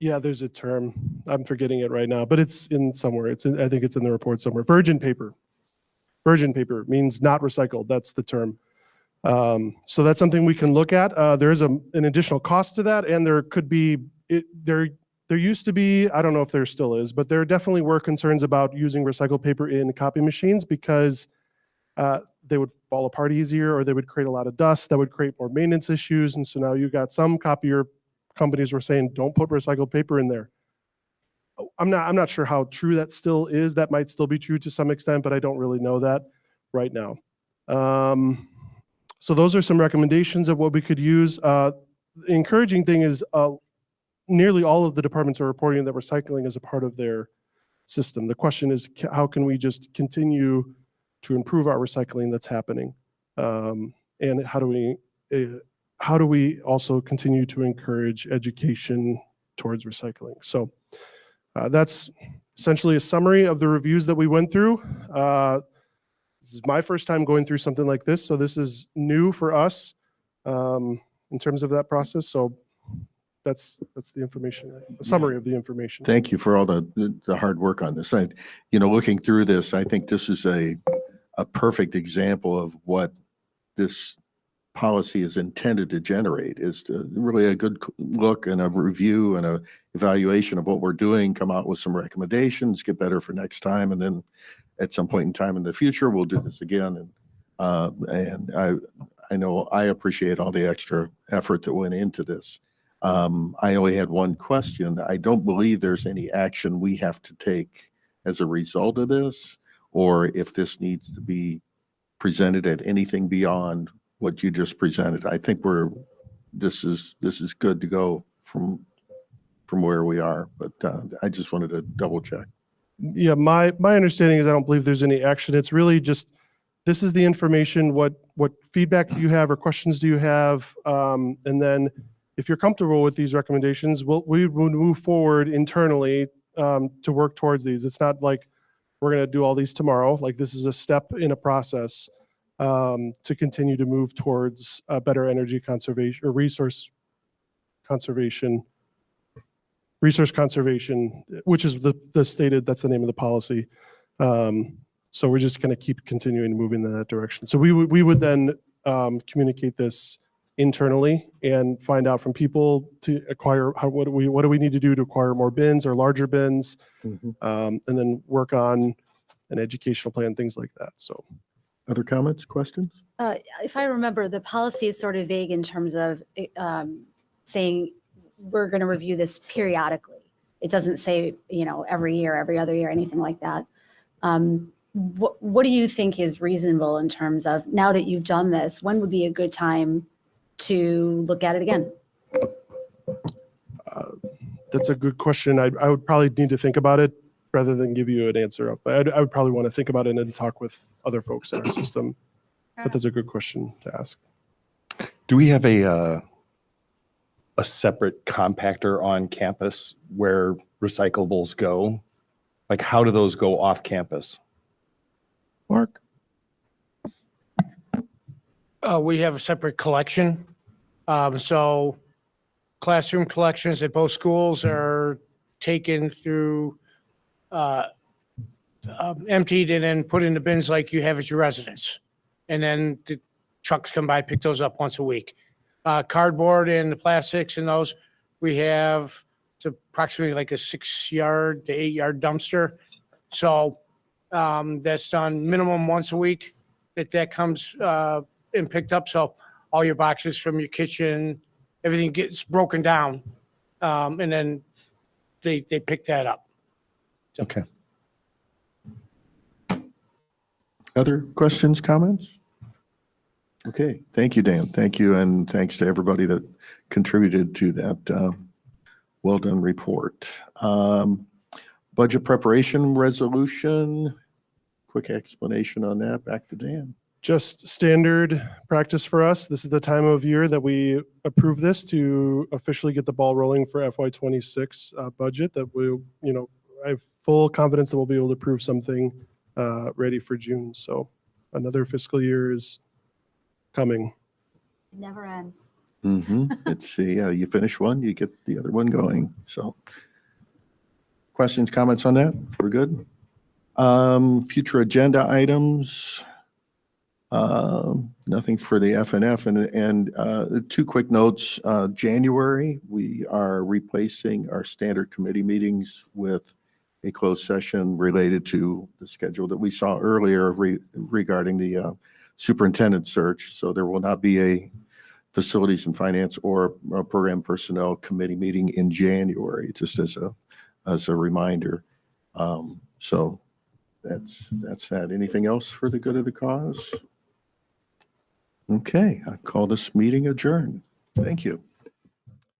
Yeah, there's a term. I'm forgetting it right now, but it's in somewhere. I think it's in the report somewhere. Virgin paper. Virgin paper means not recycled. That's the term. So that's something we can look at. There is an additional cost to that, and there could be there used to be, I don't know if there still is, but there definitely were concerns about using recycled paper in copy machines because they would fall apart easier or they would create a lot of dust that would create more maintenance issues. And so now you got some copier companies were saying, don't put recycled paper in there. I'm not sure how true that still is. That might still be true to some extent, but I don't really know that right now. So those are some recommendations of what we could use. The encouraging thing is nearly all of the departments are reporting that recycling is a part of their system. The question is, how can we just continue to improve our recycling that's happening? And how do we also continue to encourage education towards recycling? So that's essentially a summary of the reviews that we went through. This is my first time going through something like this, so this is new for us in terms of that process. So that's the information, a summary of the information. Thank you for all the hard work on this. Looking through this, I think this is a a perfect example of what this policy is intended to generate, is to really a good look and a review and a evaluation of what we're doing, come out with some recommendations, get better for next time, and then at some point in time in the future, we'll do this again. And I know I appreciate all the extra effort that went into this. I only had one question. I don't believe there's any action we have to take as a result of this, or if this needs to be presented at anything beyond what you just presented. I think this is good to go from where we are, but I just wanted to double check. Yeah, my understanding is I don't believe there's any action. It's really just, this is the information, what feedback do you have or questions do you have? And then if you're comfortable with these recommendations, we will move forward internally to work towards these. It's not like we're going to do all these tomorrow. Like, this is a step in a process to continue to move towards better energy conservation or resource conservation, which is the stated, that's the name of the policy. So we're just going to keep continuing moving in that direction. So we would then communicate this internally and find out from people to acquire what do we need to do to acquire more bins or larger bins, and then work on an educational plan, things like that. So, other comments, questions? If I remember, the policy is sort of vague in terms of saying we're going to review this periodically. It doesn't say, every year, every other year, anything like that. What do you think is reasonable in terms of, now that you've done this, when would be a good time to look at it again? That's a good question. I would probably need to think about it rather than give you an answer. But I would probably want to think about it and talk with other folks in our system. But that's a good question to ask. Do we have a separate compactor on campus where recyclables go? Like, how do those go off campus? Mark? We have a separate collection. So classroom collections at both schools are taken through, emptied and then put in the bins like you have at your residence. And then the trucks come by, pick those up once a week. Cardboard and the plastics and those, we have, it's approximately like a 6-yard to 8-yard dumpster. So that's done minimum once a week that comes and picked up. So all your boxes from your kitchen, everything gets broken down. And then they pick that up. Okay. Other questions, comments? Okay, thank you, Dan. Thank you, and thanks to everybody that contributed to that well-done report. Budget preparation resolution, quick explanation on that. Back to Dan. Just standard practice for us. This is the time of year that we approve this to officially get the ball rolling for FY26 budget. That will, I have full confidence that we'll be able to approve something ready for June. So another fiscal year is coming. It never ends. Let's see. You finish one, you get the other one going. So, questions, comments on that? We're good. Future agenda items. Nothing for the FNF. And 2 quick notes. January, we are replacing our standard committee meetings with a closed session related to the schedule that we saw earlier regarding the superintendent search. So there will not be a facilities and finance or a program personnel committee meeting in January, just as a reminder. So that's that. Anything else for the good of the cause? Okay, I call this meeting adjourned. Thank you.